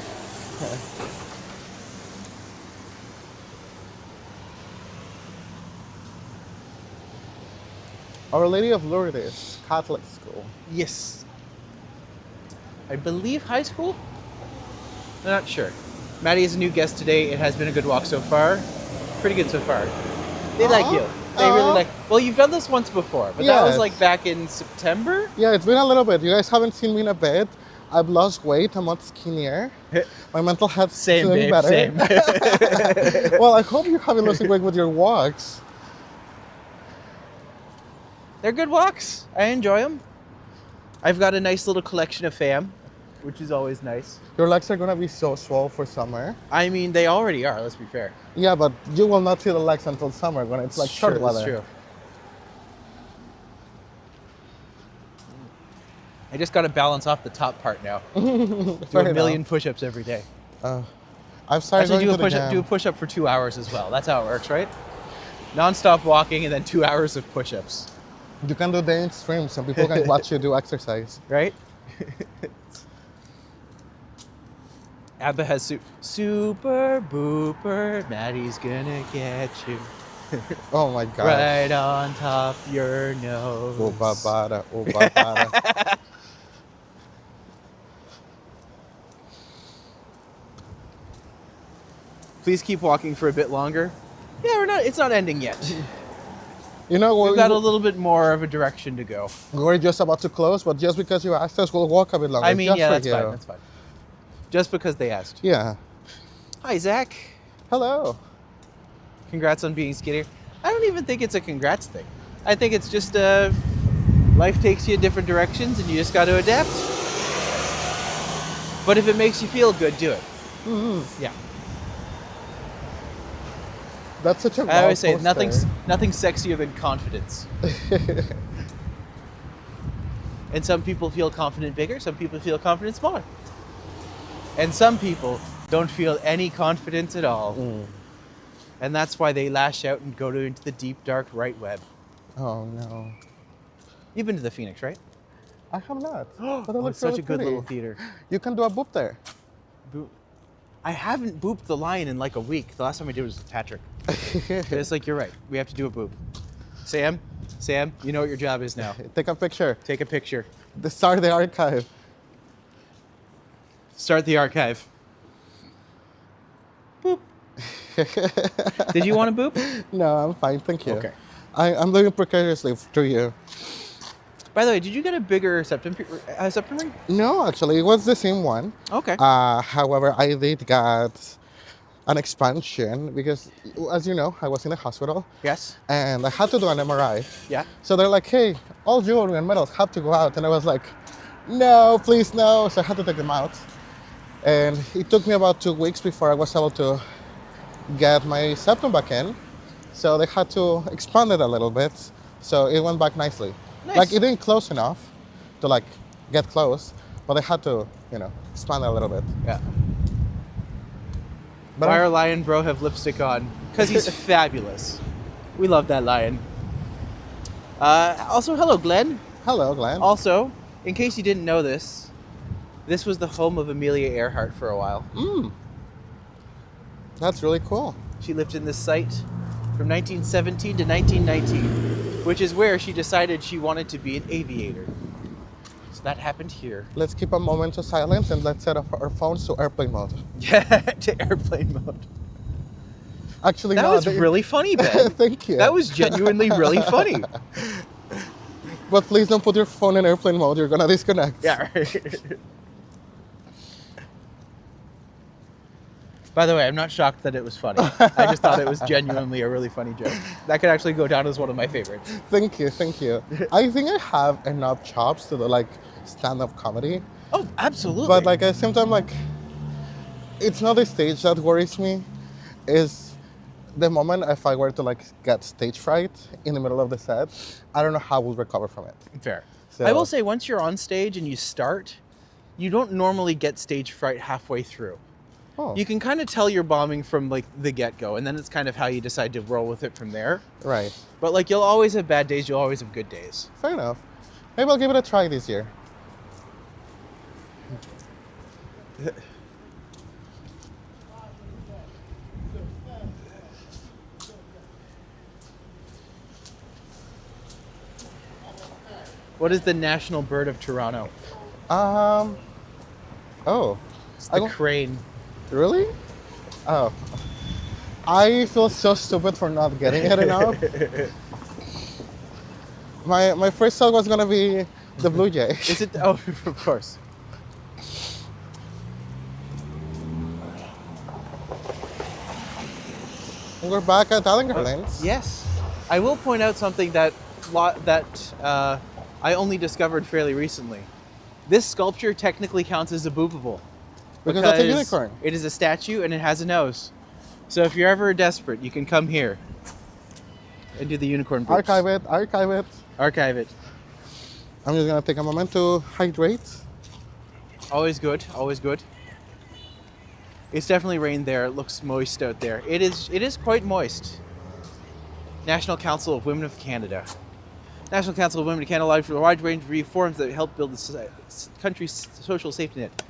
Our Lady of Lourdes Catholic School. Yes. I believe high school? I'm not sure. Maddie is a new guest today. It has been a good walk so far. Pretty good so far. They like you. They really like... Well, you've done this once before, but that was Yes. like back in September? Yeah, it's been a little bit. You guys haven't seen me in a bit. I've lost weight. I'm much skinnier. My mental health's Same, doing babe, better. same. Well, I hope you haven't losing weight with your walks. They're good walks. I enjoy them. I've got a nice little collection of fam, which is always nice. Your legs are gonna be so swole for summer. I mean, they already are, let's be fair. Yeah, but you will not see the legs until summer when it's like short Sure, weather. that's true. I just got to balance off the top part now. Do Fair a million enough. push-ups every day. I've started Actually, going to the do a gym. push-up for 2 hours as well. That's how it works, right? Non-stop walking and then 2 hours of push-ups, You can do day streams and people can watch you do exercise. right? Abba has super booper. Maddie's gonna get you Oh my god. right on top your nose. Oh, babada, oh, babada. Please keep walking for a bit longer. Yeah, it's not ending yet. You know, We've got a little bit more of a direction to go. we're just about to close, but just because you asked us, we'll walk a bit longer. I mean, just yeah, for that's you. fine. That's fine. Just because they asked. Yeah. Hi, Zach. Hello. Congrats on being skinnier. I don't even think it's a congrats thing. I think it's just life takes you in different directions and you just got to adapt. But if it makes you feel good, do it. Mm-hmm. Yeah. That's such a I always say wild poster. nothing's sexier than confidence. And some people feel confident bigger, some people feel confident smaller. And some people don't feel any confidence at all. Mm. And that's why they lash out and go into the deep, dark right web. Oh no. You've been to the Phoenix, right? I have not. Oh, But it looks it's such really a good pretty. little theater. You can do a boop there. I haven't booped the lion in like a week. The last time I did was with Patrick. It's like, you're right. We have to do a boop. Sam, you know what your job is now. Take a picture. Take a picture. Start the archive. Start the archive. Boop. Did you want to boop? No, I'm fine. Thank you. Okay. I'm living precariously through you. By the way, did you get a bigger septum ring? No, actually, it was the same one. Okay. However, I did get an expansion because, as you know, I was in the hospital Yes. and I had to do an MRI. Yeah. So they're like, hey, all jewelry and metals have to go out. And I was like, no, please no. So I had to take them out. And it took me about 2 weeks before I was able to get my septum back in. So they had to expand it a little bit. So it went back nicely. Nice. Like it didn't close enough to like get close, but they had to, expand it a little bit. Yeah. Why our lion bro have lipstick on? Because he's fabulous. We love that lion. Also, hello, Glenn. Hello, Glenn. Also, in case you didn't know this, this was the home of Amelia Earhart for a while. That's really cool. She lived in this site from 1917 to 1919, which is where she decided she wanted to be an aviator. So that happened here. Let's keep a moment of silence and let's set up our phones to airplane mode. Yeah, to airplane mode. Actually, That no, was really funny, Ben. Thank you. That was genuinely really funny. But please don't put your phone in airplane mode. You're gonna disconnect. Yeah, right. By the way, I'm not shocked that it was funny. I just thought it was genuinely a really funny joke. That could actually go down as one of my favorites. Thank you. I think I have enough chops to do like stand-up comedy. Oh, absolutely. But like at the same time, like it's not the stage that worries me. Is the moment if I were to like get stage fright in the middle of the set, I don't know how we'll recover from it. Fair. So, I will say, once you're on stage and you start, you don't normally get stage fright halfway through. Oh, You can kind of tell you're bombing from like the get-go, and then it's kind of how you decide to roll with it from there. right. But like, you'll always have bad days, you'll always have good days. Fair enough. Maybe I'll give it a try this year. What is the national bird of Toronto? Oh, It's the crane. really? Oh, I feel so stupid for not getting it enough. My first thought was gonna be the blue jay. Is it? Oh, of course. And we're back at Darling Lanes. Yes. I will point out something that I only discovered fairly recently. This sculpture technically counts as a boobable. Because that's a unicorn. It is a statue and it has a nose. So if you're ever desperate, you can come here and do the unicorn boobs. Archive it. Archive it. I'm just gonna take a moment to hydrate. Always good, always good. It's definitely rained there. It looks moist out there. It is quite moist. National Council of Women of Canada. National Council of Women of Canada lobbied for a wide range of reforms that help build the country's social safety net.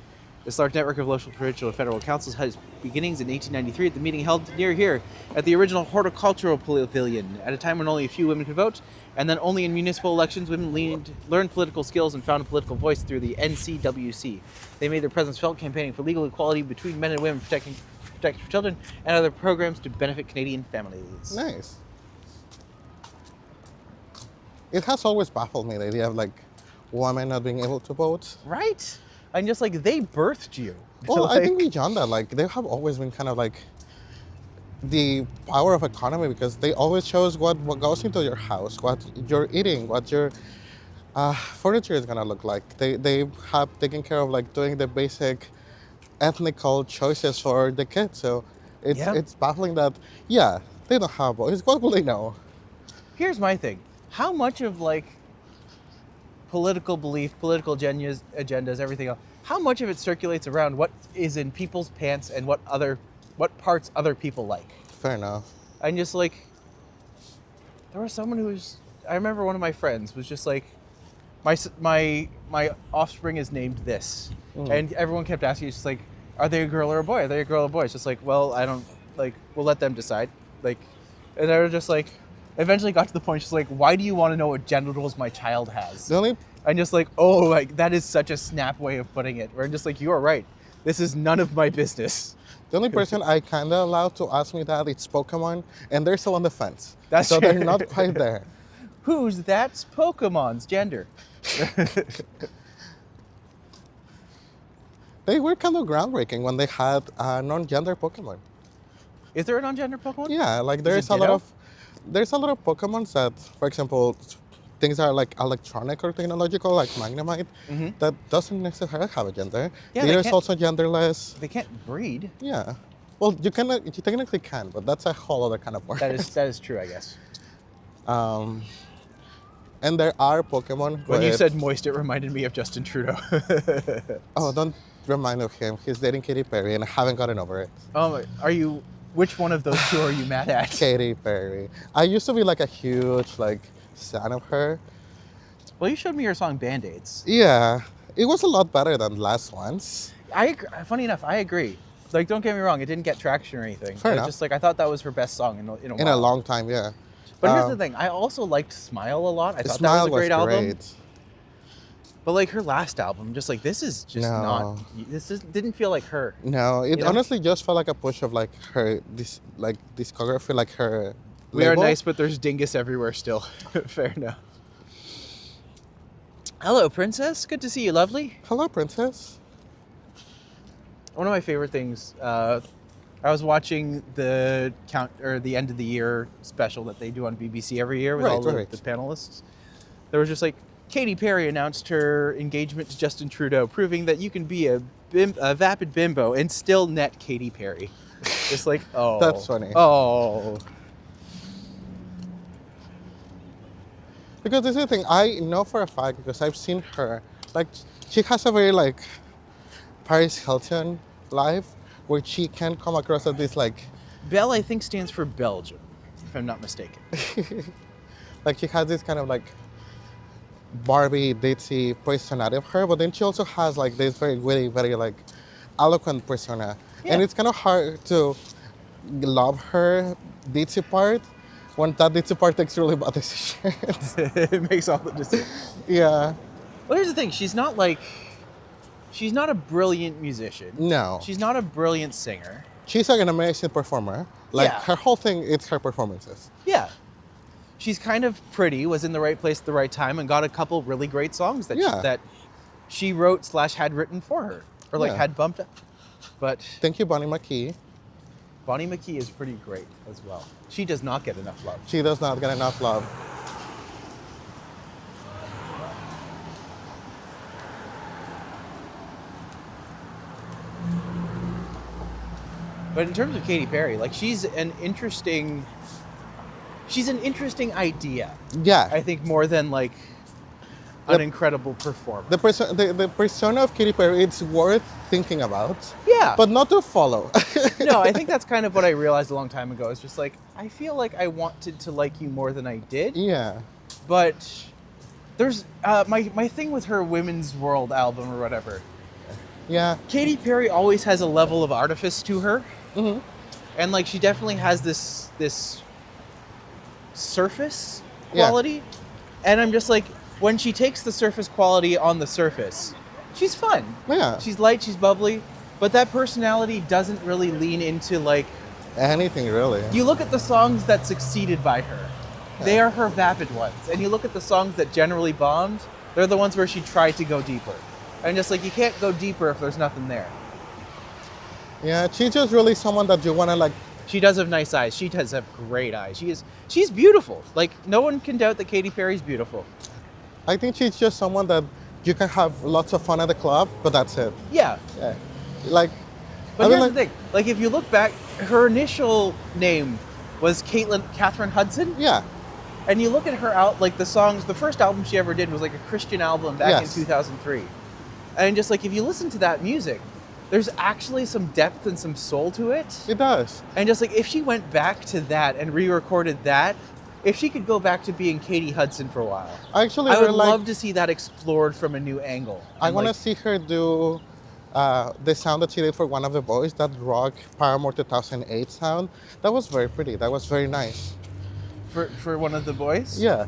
This large network of local, provincial, and federal councils had its beginnings in 1893 at the meeting held near here at the original horticultural pavilion, at a time when only a few women could vote, and then only in municipal elections women learned political skills and found a political voice through the NCWC. They made their presence felt campaigning for legal equality between men and women, protecting children, and other programs to benefit Canadian families. Nice. It has always baffled me, the idea of like women not being able to vote. Right? And just like, they birthed you. Well, I Like- think beyond that, like they have always been kind of like the power of economy, because they always shows what goes into your house, what you're eating, what your furniture is gonna look like. They have taken care of like doing the basic ethnical choices for the kids. So it's baffling that they don't have voice. What will they know? Here's my thing. How much of like political belief, political agendas, everything else, how much of it circulates around what is in people's pants and what parts other people like? Fair enough. And just like, there was someone I remember one of my friends was just like, my offspring is named this. And everyone kept asking, it's just like, are they a girl or a boy? Are they a girl or a boy? It's just like, well, I don't, like, we'll let them decide. Like, and they were just like, eventually got to the point, she's like, why do you want to know what genitals my child has? The only And just like, oh, like, that is such a snap way of putting it. Where I'm just like, you are right. This is none of my business. The only person I kind of allowed to ask me that, it's Pokemon, and they're still on the fence. That's so true. they're not quite there. Who's that's Pokemon's gender? They were kind of groundbreaking when they had non-gender Pokemon. Is there a non-gender Pokemon? Yeah, like Is there's it a lot Ditto? of Pokemons that, for example, things are like electronic or technological, like Magnemite, that doesn't necessarily have a gender. Yeah, they There's can't- also genderless. They can't breed. Yeah. Well, you technically can, but that's a whole other kind of work. That is true, I guess. And there are Pokemon. When you with- said moist, it reminded me of Justin Trudeau. oh, remind of him. He's dating Katy Perry, and I haven't gotten over it. Are you? Which one of those two are you mad at? Katy Perry. I used to be like a huge like fan of her. Well, you showed me your song Band-Aids. Yeah, it was a lot better than the last ones. Funny enough, I agree. Like, don't get me wrong, it didn't get traction or anything. Fair enough. Just like I thought that was her best song in a while. In a long time, yeah. But here's the thing, I also liked Smile a lot. I thought Smile that was a great album. great. But like her last album, just like this is just not. Didn't feel like her. No, it You know? honestly just felt like a push of like her discography, like her. We are label. nice, but there's dingus everywhere still. Fair enough. Hello, princess. Good to see you, lovely. Hello, princess. One of my favorite things. I was watching the end of the year special that they do on BBC every year with all the panelists. There was just like Katy Perry announced her engagement to Justin Trudeau, proving that you can be a vapid bimbo and still net Katy Perry. Just like, oh, That's funny. Oh, Because this is the thing, I know for a fact because I've seen her. Like, she has a very like Paris Hilton life where she can come across as this like. Belle, I think, stands for Belgium, if I'm not mistaken. Like she has this kind of like Barbie ditzy personality of her, but then she also has like this very witty, very like eloquent persona. Yeah. And it's kind of hard to love her ditzy part when that ditzy part takes really bad decisions. It makes all the decisions. Yeah. Well, here's the thing. She's not a brilliant musician. No. She's not a brilliant singer. She's like an amazing performer. Like Yeah. her whole thing is her performances. Yeah. She's kind of pretty, was in the right place at the right time, and got a couple really great songs that she wrote / had written for her. Or like Yeah. had bumped up. But Thank you, Bonnie McKee. Bonnie McKee is pretty great as well. She does not get enough love. She does not get enough love. But in terms of Katy Perry, like she's an interesting idea. Yeah. I think more than like an incredible performer. The persona of Katy Perry, it's worth thinking about. Yeah. But not to follow. No, I think that's kind of what I realized a long time ago. It's just like, I feel like I wanted to like you more than I did. Yeah. But there's my thing with her Women's World album or whatever. Yeah. Katy Perry always has a level of artifice to her. Mm-hmm. And like she definitely has this surface quality. And I'm just like, when she takes the surface quality on the surface, she's fun. Yeah. She's light, she's bubbly, but that personality doesn't really lean into like Anything really. you look at the songs that succeeded by her. They are her vapid ones. And you look at the songs that generally bombed, they're the ones where she tried to go deeper. And just like you can't go deeper if there's nothing there. Yeah, she's just really someone that you want to like. She does have nice eyes. She does have great eyes. She's beautiful. Like no one can doubt that Katy Perry's beautiful. I think she's just someone that you can have lots of fun at the club, but that's it. Yeah. Yeah. Like. But I mean, here's the thing. Like if you look back, her initial name was Catherine Hudson. Yeah. And you look at her out, like the songs, the first album she ever did was like a Christian album back in 2003. And just like if you listen to that music, there's actually some depth and some soul to it. It does. And just like if she went back to that and re-recorded that, if she could go back to being Katie Hudson for a while, I would love to see that explored from a new angle. I want to see her do the sound that she did for One of the Boys, that rock Paramore 2008 sound. That was very pretty. That was very nice. For One of the Boys? Yeah.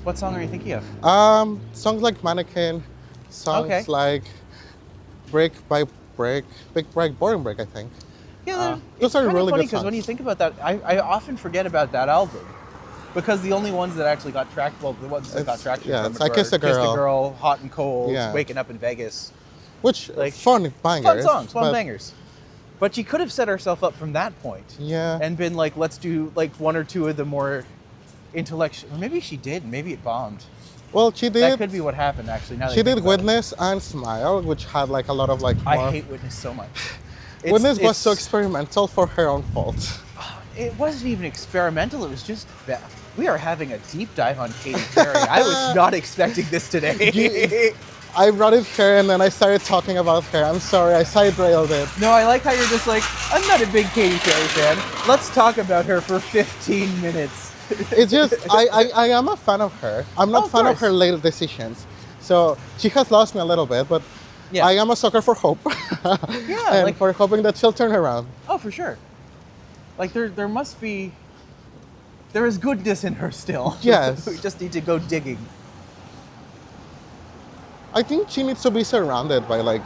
What song are you thinking of? Songs like Mannequin, songs like Brick by Brick, Big Break, Boring Break, I think. Yeah, those are really funny good because songs. when you think about that, I often forget about that album. Because the only ones that actually got tracked, well, the ones that got tracked from it's it I were Kiss the Girl, Hot and Cold, Yeah. Waking Up in Vegas. which Like, fun bangers. Fun songs, fun but- bangers. But she could have set herself up from that point. Yeah. And been like, let's do like one or two of the more intellectual. Maybe she did. Maybe it bombed. Well, she did. That could be what happened, actually. Now that She I think did about it. Witness and Smile, which had like a lot of like. I more- hate Witness so much. Witness was so it's- experimental for her own fault. It wasn't even experimental. It was just that we are having a deep dive on Katy Perry. I was not expecting this today. I brought it her and then I started talking about her. I'm sorry, I side railed it. No, I like how you're just like, I'm not a big Katy Perry fan. Let's talk about her for 15 minutes. It's just, I am a fan of her. I'm not Oh, of fan of course. her later decisions. So she has lost me a little bit, but Yeah. I am a sucker for hope. Yeah, and like- for hoping that she'll turn around. Oh, for sure. Like there must be, there is goodness in her still. Yes. We just need to go digging. I think she needs to be surrounded by like,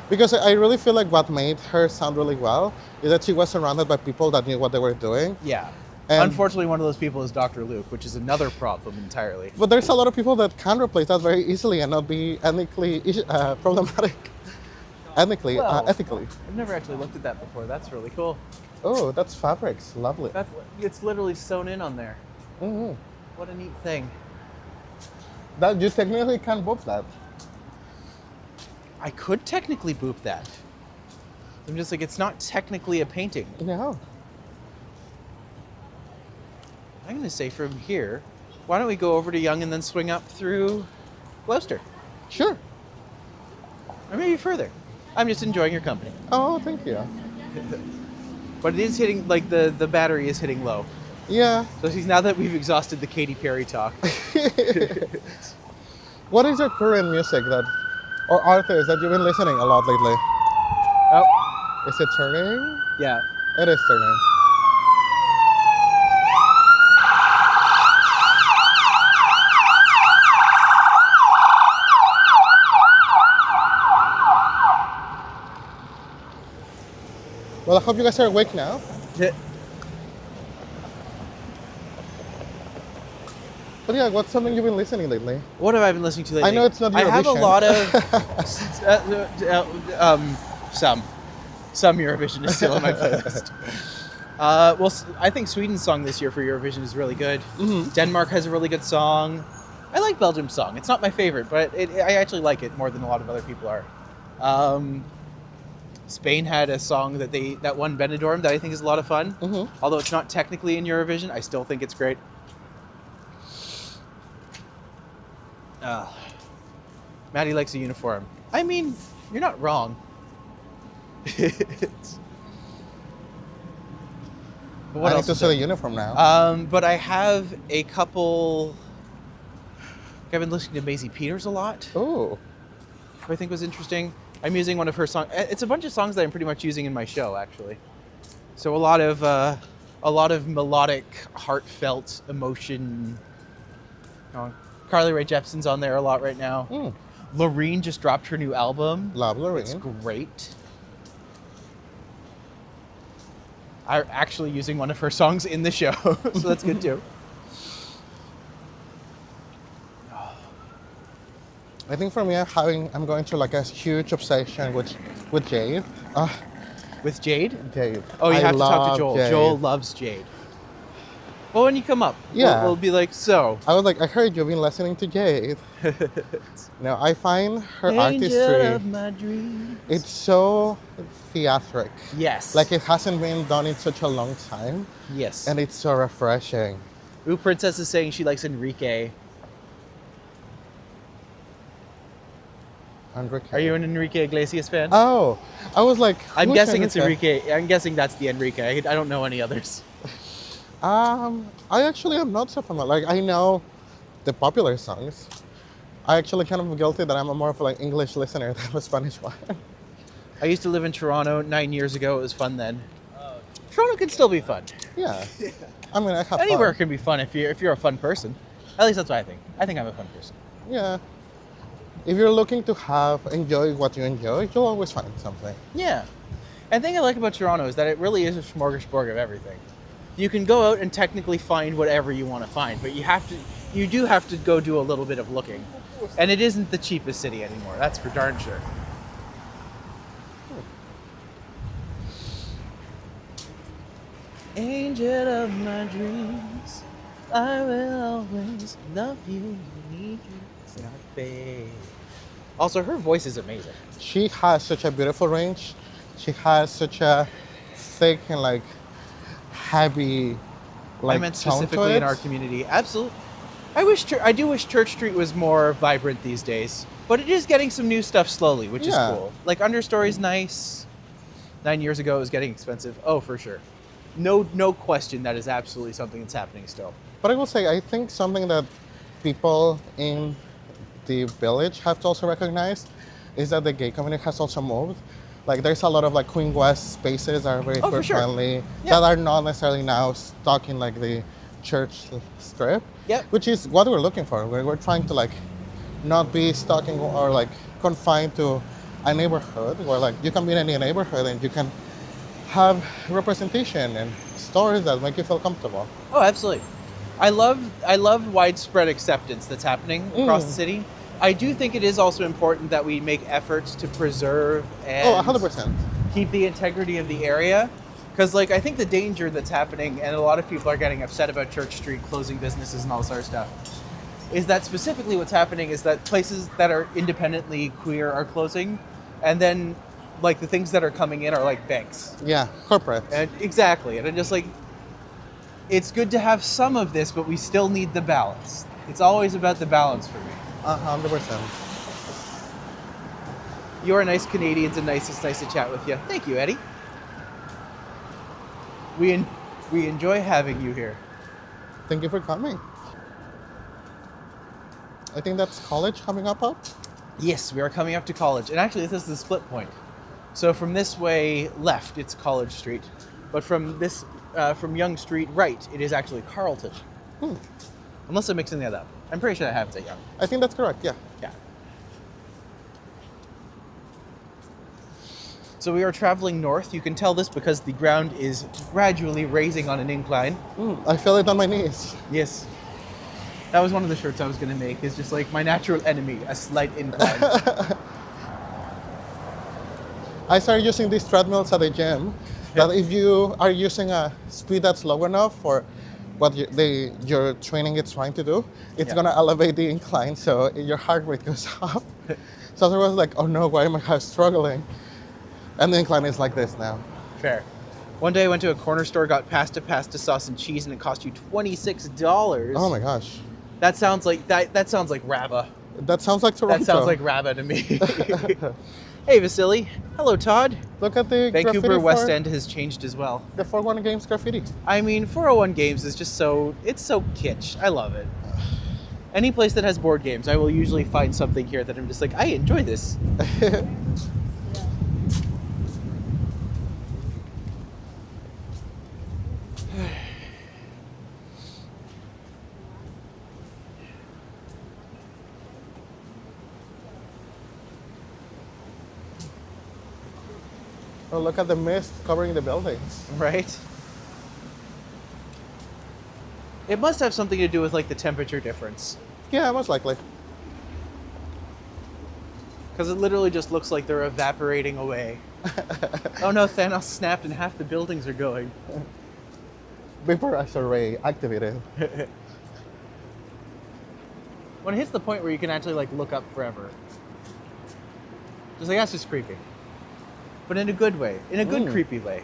because I really feel like what made her sound really well is that she was surrounded by people that knew what they were doing. Yeah. And- Unfortunately, one of those people is Dr. Luke, which is another problem entirely. But there's a lot of people that can replace that very easily and not be ethnically problematic. Ethically. I've never actually looked at that before. That's really cool. Oh, that's fabrics. Lovely. It's literally sewn in on there. Mhm. What a neat thing. That you technically can boop that. I could technically boop that. I'm just like, it's not technically a painting. No. I'm going to say from here, why don't we go over to Yonge and then swing up through Gloucester? Sure. Or maybe further. I'm just enjoying your company. Oh, thank you. But it is hitting, like the battery is hitting low. Yeah. So now that we've exhausted the Katy Perry talk. What is your current music that, or artist that you've been listening a lot lately? Oh, Is it turning? yeah. It is turning. Well, I hope you guys are awake now. But yeah, what's something you've been listening lately? What have I been listening to lately? I know it's not I have a Eurovision. lot of some Eurovision is still on my playlist. I think Sweden's song this year for Eurovision is really good. Mhm. Denmark has a really good song. I like Belgium's song. It's not my favorite, but I actually like it more than a lot of other people are. Spain had a song that won Benidorm that I think is a lot of fun. Mhm. Although it's not technically in Eurovision, I still think it's great. Maddie likes a uniform. I mean, you're not wrong. But what I need else to is see the there? uniform now. But I have a couple. I've been listening to Maisie Peters a lot, Oh, who I think was interesting. I'm using one of her songs. It's a bunch of songs that I'm pretty much using in my show, actually. So a lot of melodic, heartfelt emotion. Carly Rae Jepsen's on there a lot right now. mm. Loreen just dropped her new album. Love It's Lorraine. great. I'm actually using one of her songs in the show, so that's good too. I think for me, I'm going through like a huge obsession with Jade. With Jade? Jade. Oh, you I have to talk to love Joel. Jade. Joel loves Jade. Well, when you come up, Yeah. we'll be like, so. I was like, I heard you've been listening to Jade. No, I find her Angel artistry, of my dreams. it's so theatric. Yes. Like it hasn't been done in such a long time, Yes. and it's so refreshing. Ooh, Princess is saying she likes Enrique. Enrique. Are you an Enrique Iglesias fan? Oh, I was like, I'm who's guessing it's Enrique. I'm guessing that's the Enrique. I don't know any others. I actually am not so familiar. Like I know the popular songs. I actually kind of guilty that I'm a more of like English listener than a Spanish one. I used to live in Toronto 9 years ago. It was fun then. Toronto can still be fun. Yeah. I mean, I have Anywhere fun. can be fun if you're a fun person. At least that's what I think. I think I'm a fun person. Yeah. If you're looking to enjoy what you enjoy, you'll always find something. Yeah. And the thing I like about Toronto is that it really is a smorgasbord of everything. You can go out and technically find whatever you want to find, but you do have to go do a little bit of looking. And it isn't the cheapest city anymore. That's for darn sure. Angel of my dreams, I will always love you, need you, it's not fair. Also, her voice is amazing. She has such a beautiful range. She has such a thick and like heavy, like I meant tone to specifically in it. our community. Absolutely. I do wish Church Street was more vibrant these days, but it is getting some new stuff slowly, which is Yeah. cool. Like Understory's nice. 9 years ago, it was getting expensive. Oh, for sure. No question. That is absolutely something that's happening still. But I will say, I think something that people in the village have to also recognize is that the gay community has also moved. Like there's a lot of like Queen West spaces that are very Oh, for queer sure. friendly Yeah. that are not necessarily now stuck in like the church strip. Yep. Which is what we're looking for. We're trying to like not be stuck in or like confined to a neighborhood where like you can be in any neighborhood and you can have representation and stories that make you feel comfortable. Oh, absolutely. I love widespread acceptance that's happening across the city. I do think it is also important that we make efforts to preserve and Oh, 100%. keep the integrity of the area. Because, like, I think the danger that's happening, and a lot of people are getting upset about Church Street closing businesses and all this other stuff, is that specifically what's happening is that places that are independently queer are closing, and then, like, the things that are coming in are, like, banks. Yeah, corporate. And exactly. And I'm just like, it's good to have some of this, but we still need the balance. It's always about the balance for me. 100%. You're nice Canadians and nice. It's nice to chat with you. Thank you, Eddie. We enjoy having you here. Thank you for coming. I think that's college coming up. Yes, we are coming up to college. And actually, this is the split point. So from this way left, it's College Street. But from this, from Yonge Street right, it is actually Carlton. Unless I'm mixing that up. I'm pretty sure that happens at Yonge. I think that's correct, yeah. Yeah. So we are traveling north. You can tell this because the ground is gradually raising on an incline. I feel it on my knees. Yes. That was one of the shirts I was going to make. Is just like my natural enemy, a slight incline. I started using these treadmills at the gym. That if you are using a speed that's low enough for what your training is trying to do, it's gonna elevate the incline, so your heart rate goes up. So I was like, oh no, why am I struggling? And the incline is like this now. Fair. One day I went to a corner store, got pasta sauce and cheese, and it cost you $26. Oh my gosh. That sounds like that sounds like Rabba. That sounds like Toronto. That sounds like Rabba to me. Hey, Vasily. Hello, Todd. Look at the Vancouver graffiti West for End has changed as well. the 4-1 Games graffiti. I mean, 401 Games is just it's so kitsch. I love it. Any place that has board games, I will usually find something here that I'm just like, I enjoy this. Oh, look at the mist covering the buildings. Right? It must have something to do with like the temperature difference. Yeah, most likely. Because it literally just looks like they're evaporating away. Oh no, Thanos snapped and half the buildings are going. Vaporizer array activated. When it hits the point where you can actually like look up forever. Just like, that's just creepy. But in a good way. In a good creepy way.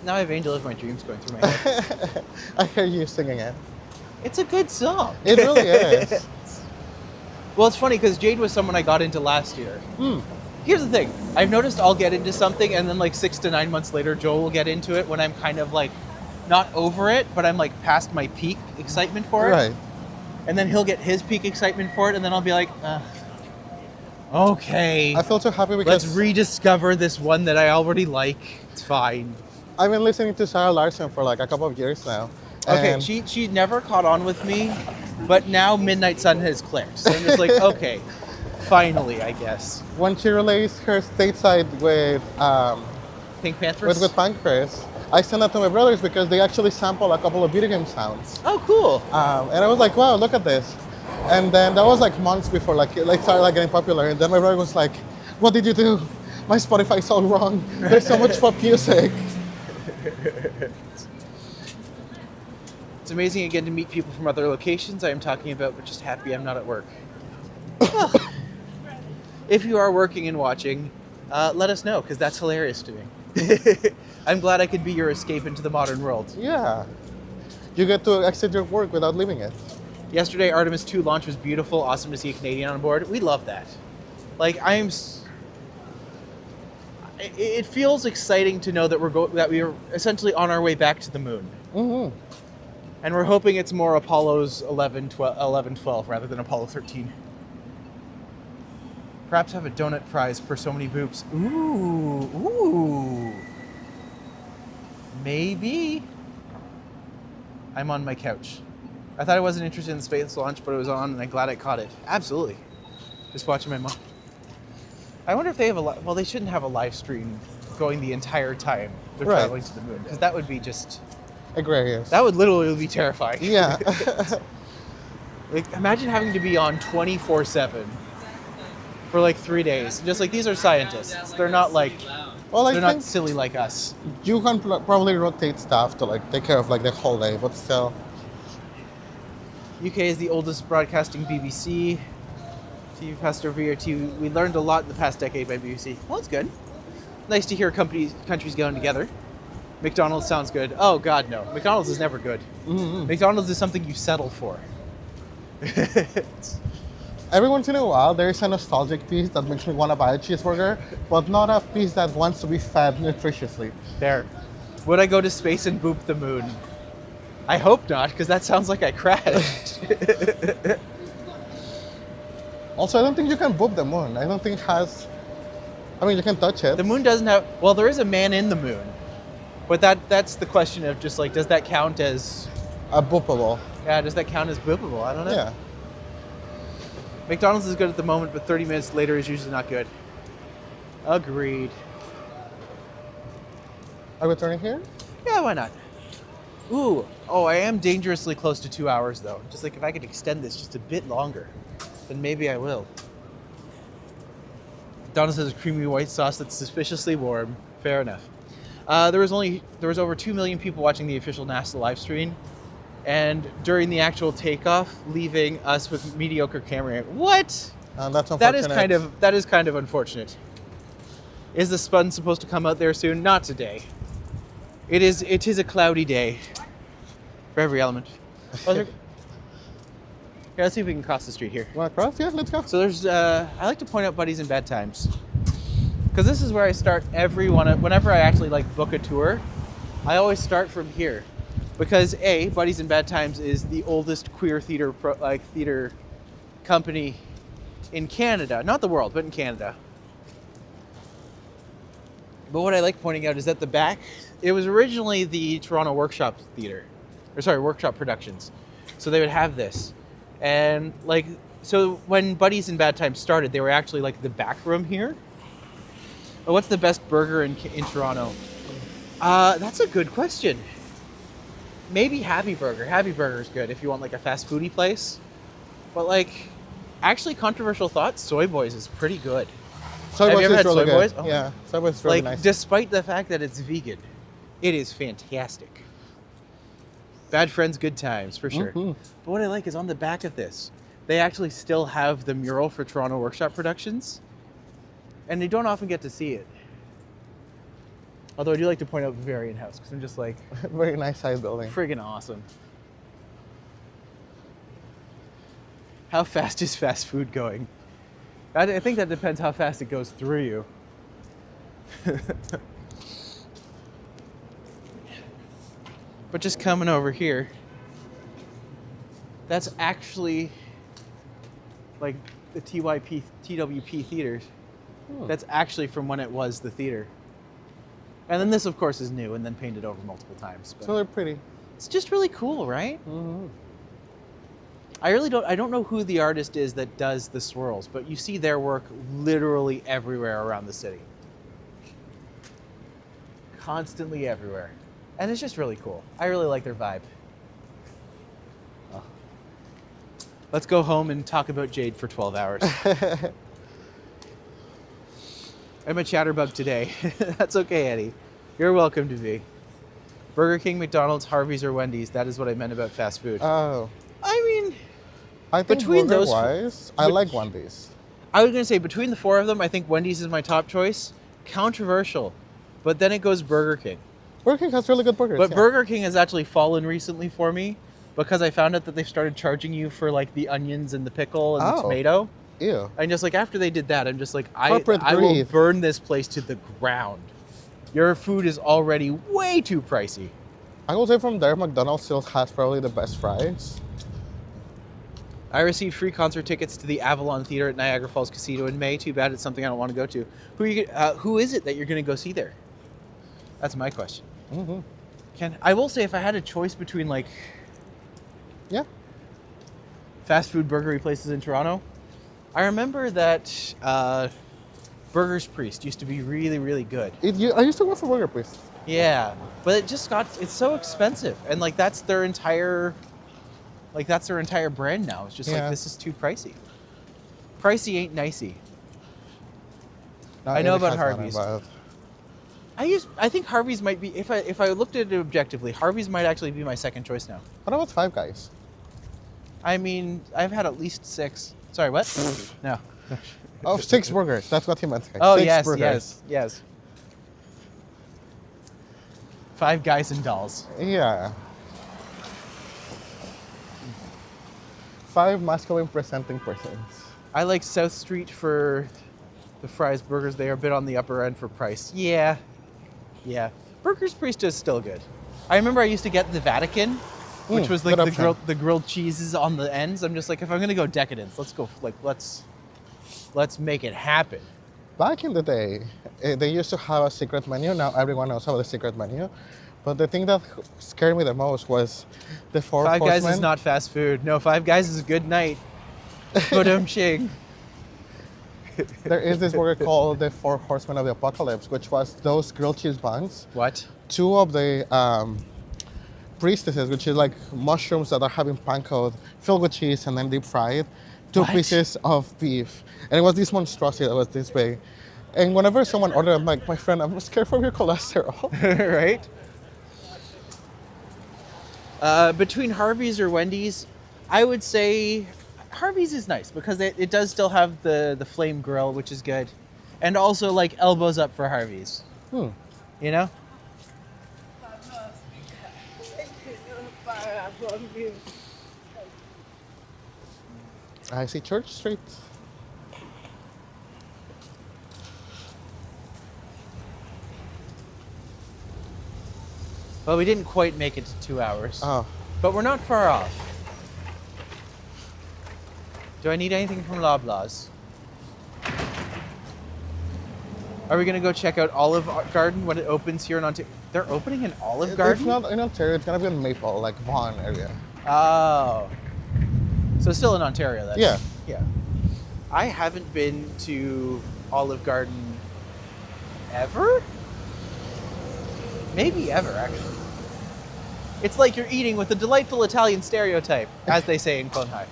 Now I have Angel of My Dreams going through my head. I hear you singing it. It's a good song. It really is. Well, it's funny because Jade was someone I got into last year. Here's the thing. I've noticed I'll get into something and then like 6 to 9 months later, Joel will get into it when I'm kind of like not over it, but I'm like past my peak excitement for it. Right. And then he'll get his peak excitement for it and then I'll be like, okay. I feel so happy because Let's rediscover this one that I already like. It's fine. I've been listening to Sarah Larson for like a couple of years now. Okay, and she never caught on with me, but now Midnight Sun has clicked. So I'm just like, okay, finally, I guess. when she released her stateside with Pink Panthers? with Pancreas, I sent that to my brothers because they actually sample a couple of video game sounds. Oh, cool. And I was like, wow, look at this. And then that was like months before like started like getting popular. And then my brother was like, what did you do? My Spotify's all wrong. There's so much pop music. It's amazing again to meet people from other locations I am talking about, but just happy I'm not at work. If you are working and watching, let us know, because that's hilarious to me. I'm glad I could be your escape into the modern world. Yeah. You get to exit your work without leaving it. Yesterday, Artemis 2 launch was beautiful. Awesome to see a Canadian on board. We love that. Like, it feels exciting to know that we're essentially on our way back to the moon. Mm-hmm. And we're hoping it's more Apollo's 11, 12 rather than Apollo 13. Perhaps have a donut prize per so many boops. Ooh. Maybe. I'm on my couch. I thought I wasn't interested in the space launch, but it was on, and I'm glad I caught it. Absolutely. Just watching my mom. I wonder if they have well, they shouldn't have a live stream going the entire time they're traveling to the moon, because that would be just... Agrarious. That would literally be terrifying. Yeah. Like, imagine having to be on 24/7 for like 3 days. Just like, these are scientists. They're not like... Well, they're not silly like us. You can probably rotate staff to like take care of like the whole day, but still. UK is the oldest broadcasting BBC. TV passed over here too. We learned a lot in the past decade by BBC. Well, that's good. Nice to hear countries going together. McDonald's sounds good. Oh God, no. McDonald's is never good. Mm-hmm. McDonald's is something you settle for. Every once in a while, there is a nostalgic piece that makes me want to buy a cheeseburger, but not a piece that wants to be fed nutritiously. There. Would I go to space and boop the moon? I hope not, because that sounds like I crashed. Also, I don't think you can boop the moon. I don't think it has... I mean, you can touch it. The moon doesn't have... Well, there is a man in the moon. But that's the question of just like, does that count as... A boopable. Yeah, does that count as boopable? I don't know. Yeah. McDonald's is good at the moment, but 30 minutes later is usually not good. Agreed. Are we turning here? Yeah, why not? Ooh, oh, I am dangerously close to 2 hours though. Just like if I could extend this just a bit longer, then maybe I will. McDonald's has a creamy white sauce that's suspiciously warm. Fair enough. There was over 2 million people watching the official NASA live stream, and during the actual takeoff, leaving us with mediocre camera. What? That's unfortunate. That is kind of unfortunate. Is the sun supposed to come out there soon? Not today. It is a cloudy day for every element. Here, let's see if we can cross the street here. You want to cross? Yeah, let's go. So there's, I like to point out Buddies in Bad Times, because this is where I start whenever I actually like book a tour. I always start from here, because A, Buddies in Bad Times is the oldest queer theater company in Canada, not the world, but in Canada. But what I like pointing out is that the back, it was originally the Toronto Workshop Workshop Productions. So they would have this. And like, so when Buddies in Bad Times started, they were actually like the back room here. But what's the best burger in Toronto? That's a good question. Maybe Happy Burger. Happy Burger is good if you want like a fast foodie place. But like, actually controversial thoughts, Soy Boys is pretty good. Soy Boys is really good. Oh. Yeah, Soy Boys is really Like, nice. despite the fact that it's vegan, it is fantastic. Bad friends, good times, for sure. Mm-hmm. But what I like is on the back of this, they actually still have the mural for Toronto Workshop Productions, and they don't often get to see it. Although I do like to point out Bavarian House, because I'm just like... Very nice size building. Friggin' awesome. How fast is fast food going? I think that depends how fast it goes through you. But just coming over here, that's actually like the TWP theaters. That's actually from when it was the theater. And then this, of course, is new and then painted over multiple times. But So they're pretty. it's just really cool, right? Mm-hmm. I don't know who the artist is that does the swirls, but you see their work literally everywhere around the city. Constantly everywhere. And it's just really cool. I really like their vibe. Oh. Let's go home and talk about Jade for 12 hours. I'm a chatterbug today. That's okay, Eddie. You're welcome to be. Burger King, McDonald's, Harvey's, or Wendy's. That is what I meant about fast food. Oh. I mean, I think Between those- burger-wise, I like Wendy's. I was gonna say between the four of them, I think Wendy's is my top choice. Controversial, but then it goes Burger King. Burger King has really good burgers. But yeah. Burger King has actually fallen recently for me because I found out that they've started charging you for like the onions and the pickle and the Oh. tomato. Ew. And just like after they did that, I'm just like, Corporate I will greed. burn this place to the ground. Your food is already way too pricey. I will say from there, McDonald's still has probably the best fries. I received free concert tickets to the Avalon Theater at Niagara Falls Casino in May. Too bad it's something I don't want to go to. Who is it that you're going to go see there? That's my question. Mm-hmm. I will say if I had a choice between like Yeah. fast food burgery places in Toronto, I remember that Burger's Priest used to be really, really good. I used to work for Burger Priest. Yeah, but it's so expensive, and like that's their entire brand now. It's just Yeah. like this is too pricey. Pricey ain't nicey. Not I know every about has one, Harvey's. but- I think Harvey's might be if I looked at it objectively, Harvey's might actually be my second choice now. What about Five Guys? I mean, I've had at least 6. Sorry, what? No. Oh, 6 burgers. That's what he meant. Guys. Oh 6 yes, burgers. yes. Five Guys and Dolls. Yeah. 5 masculine presenting persons. I like South Street for the fries burgers. They are a bit on the upper end for price. Yeah. Burger's Priest is still good. I remember I used to get the Vatican, which was like good option. the grilled cheeses on the ends. I'm just like, if I'm gonna go decadence, let's make it happen. Back in the day, they used to have a secret menu. Now everyone knows about the secret menu. But the thing that scared me the most was the four Five horsemen. Guys is not fast food. No, Five Guys is a good night. Ba-dum-ching. There is this burger called the Four Horsemen of the Apocalypse, which was those grilled cheese buns. What? 2 of the priestesses, which is like mushrooms that are having panko filled with cheese and then deep fried. 2 What? pieces of beef. And it was this monstrosity that was this big. And whenever someone ordered, I'm like, my friend, I'm scared for your cholesterol. Right? Between Harvey's or Wendy's, I would say Harvey's is nice because it does still have the flame grill, which is good. And also like elbows up for Harvey's. You know? I see Church Street. Well, we didn't quite make it to 2 hours, Oh, but we're not far off. Do I need anything from Loblaws? Are we gonna go check out Olive Garden when it opens here in Ontario? They're opening an Olive it's Garden? not in Ontario. It's gonna be in Maple, like Vaughan area. Oh. So still in Ontario then? Yeah. Yeah. I haven't been to Olive Garden ever? Maybe ever, actually. It's like you're eating with a delightful Italian stereotype, as they say in Clone High.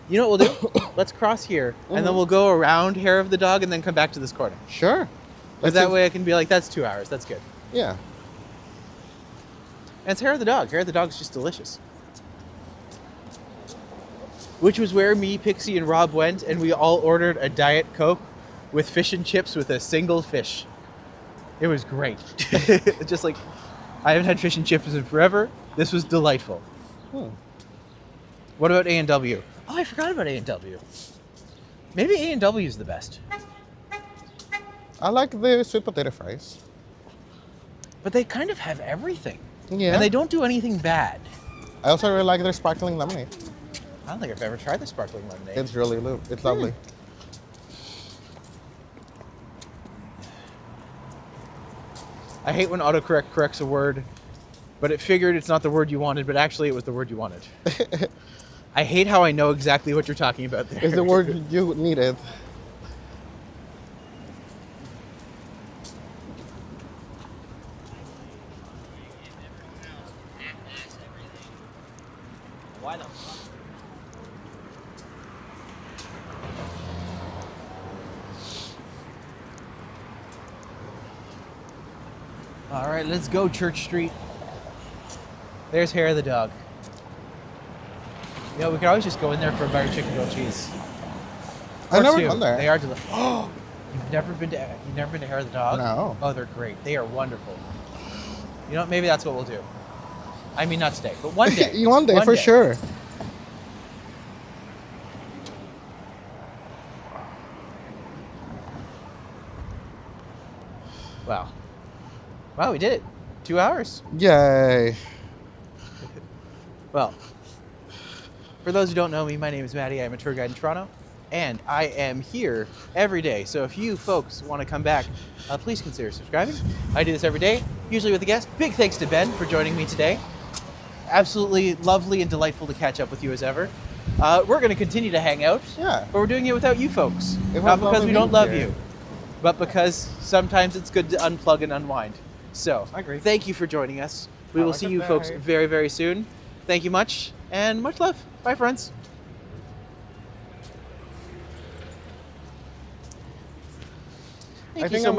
You know what we'll do? Let's cross here, and then we'll go around Hair of the Dog and then come back to this corner. Sure. Because that way I can be like, that's 2 hours. That's good. Yeah. And it's Hair of the Dog. Hair of the Dog's just delicious. Which was where me, Pixie, and Rob went, and we all ordered a Diet Coke with fish and chips with a single fish. It was great. Just like, I haven't had fish and chips in forever. This was delightful. What about A&W? Oh, I forgot about A&W. Maybe A&W is the best. I like the sweet potato fries. But they kind of have everything. Yeah. And they don't do anything bad. I also really like their sparkling lemonade. I don't think I've ever tried the sparkling lemonade. It's really it's lovely. I hate when autocorrect corrects a word, but it figured it's not the word you wanted, but actually it was the word you wanted. I hate how I know exactly what you're talking about there. It's the word you needed. Why the fuck? All right, let's go, Church Street. There's Hair of the dog. You know, we could always just go in there for a better chicken grilled cheese. I've Or never two. gone there. They are delicious. Oh, you've never been to Hair of the Dog? No. Oh, they're great. They are wonderful. You know what? Maybe that's what we'll do. I mean, not today, but one day. One day, for sure. Wow. Wow, we did it. 2 hours. Yay. Well, for those who don't know me, my name is Matti. I'm a tour guide in Toronto, and I am here every day. So if you folks want to come back, please consider subscribing. I do this every day, usually with a guest. Big thanks to Ben for joining me today. Absolutely lovely and delightful to catch up with you as ever. We're going to continue to hang out, Yeah. but we're doing it without you folks. It was Not because lovely we don't being love here. you, but because sometimes it's good to unplug and unwind. So, I agree. thank you for joining us. We Have will a see good you folks day. very, very soon. Thank you much, and much love. Bye, friends. Thank you think so I'm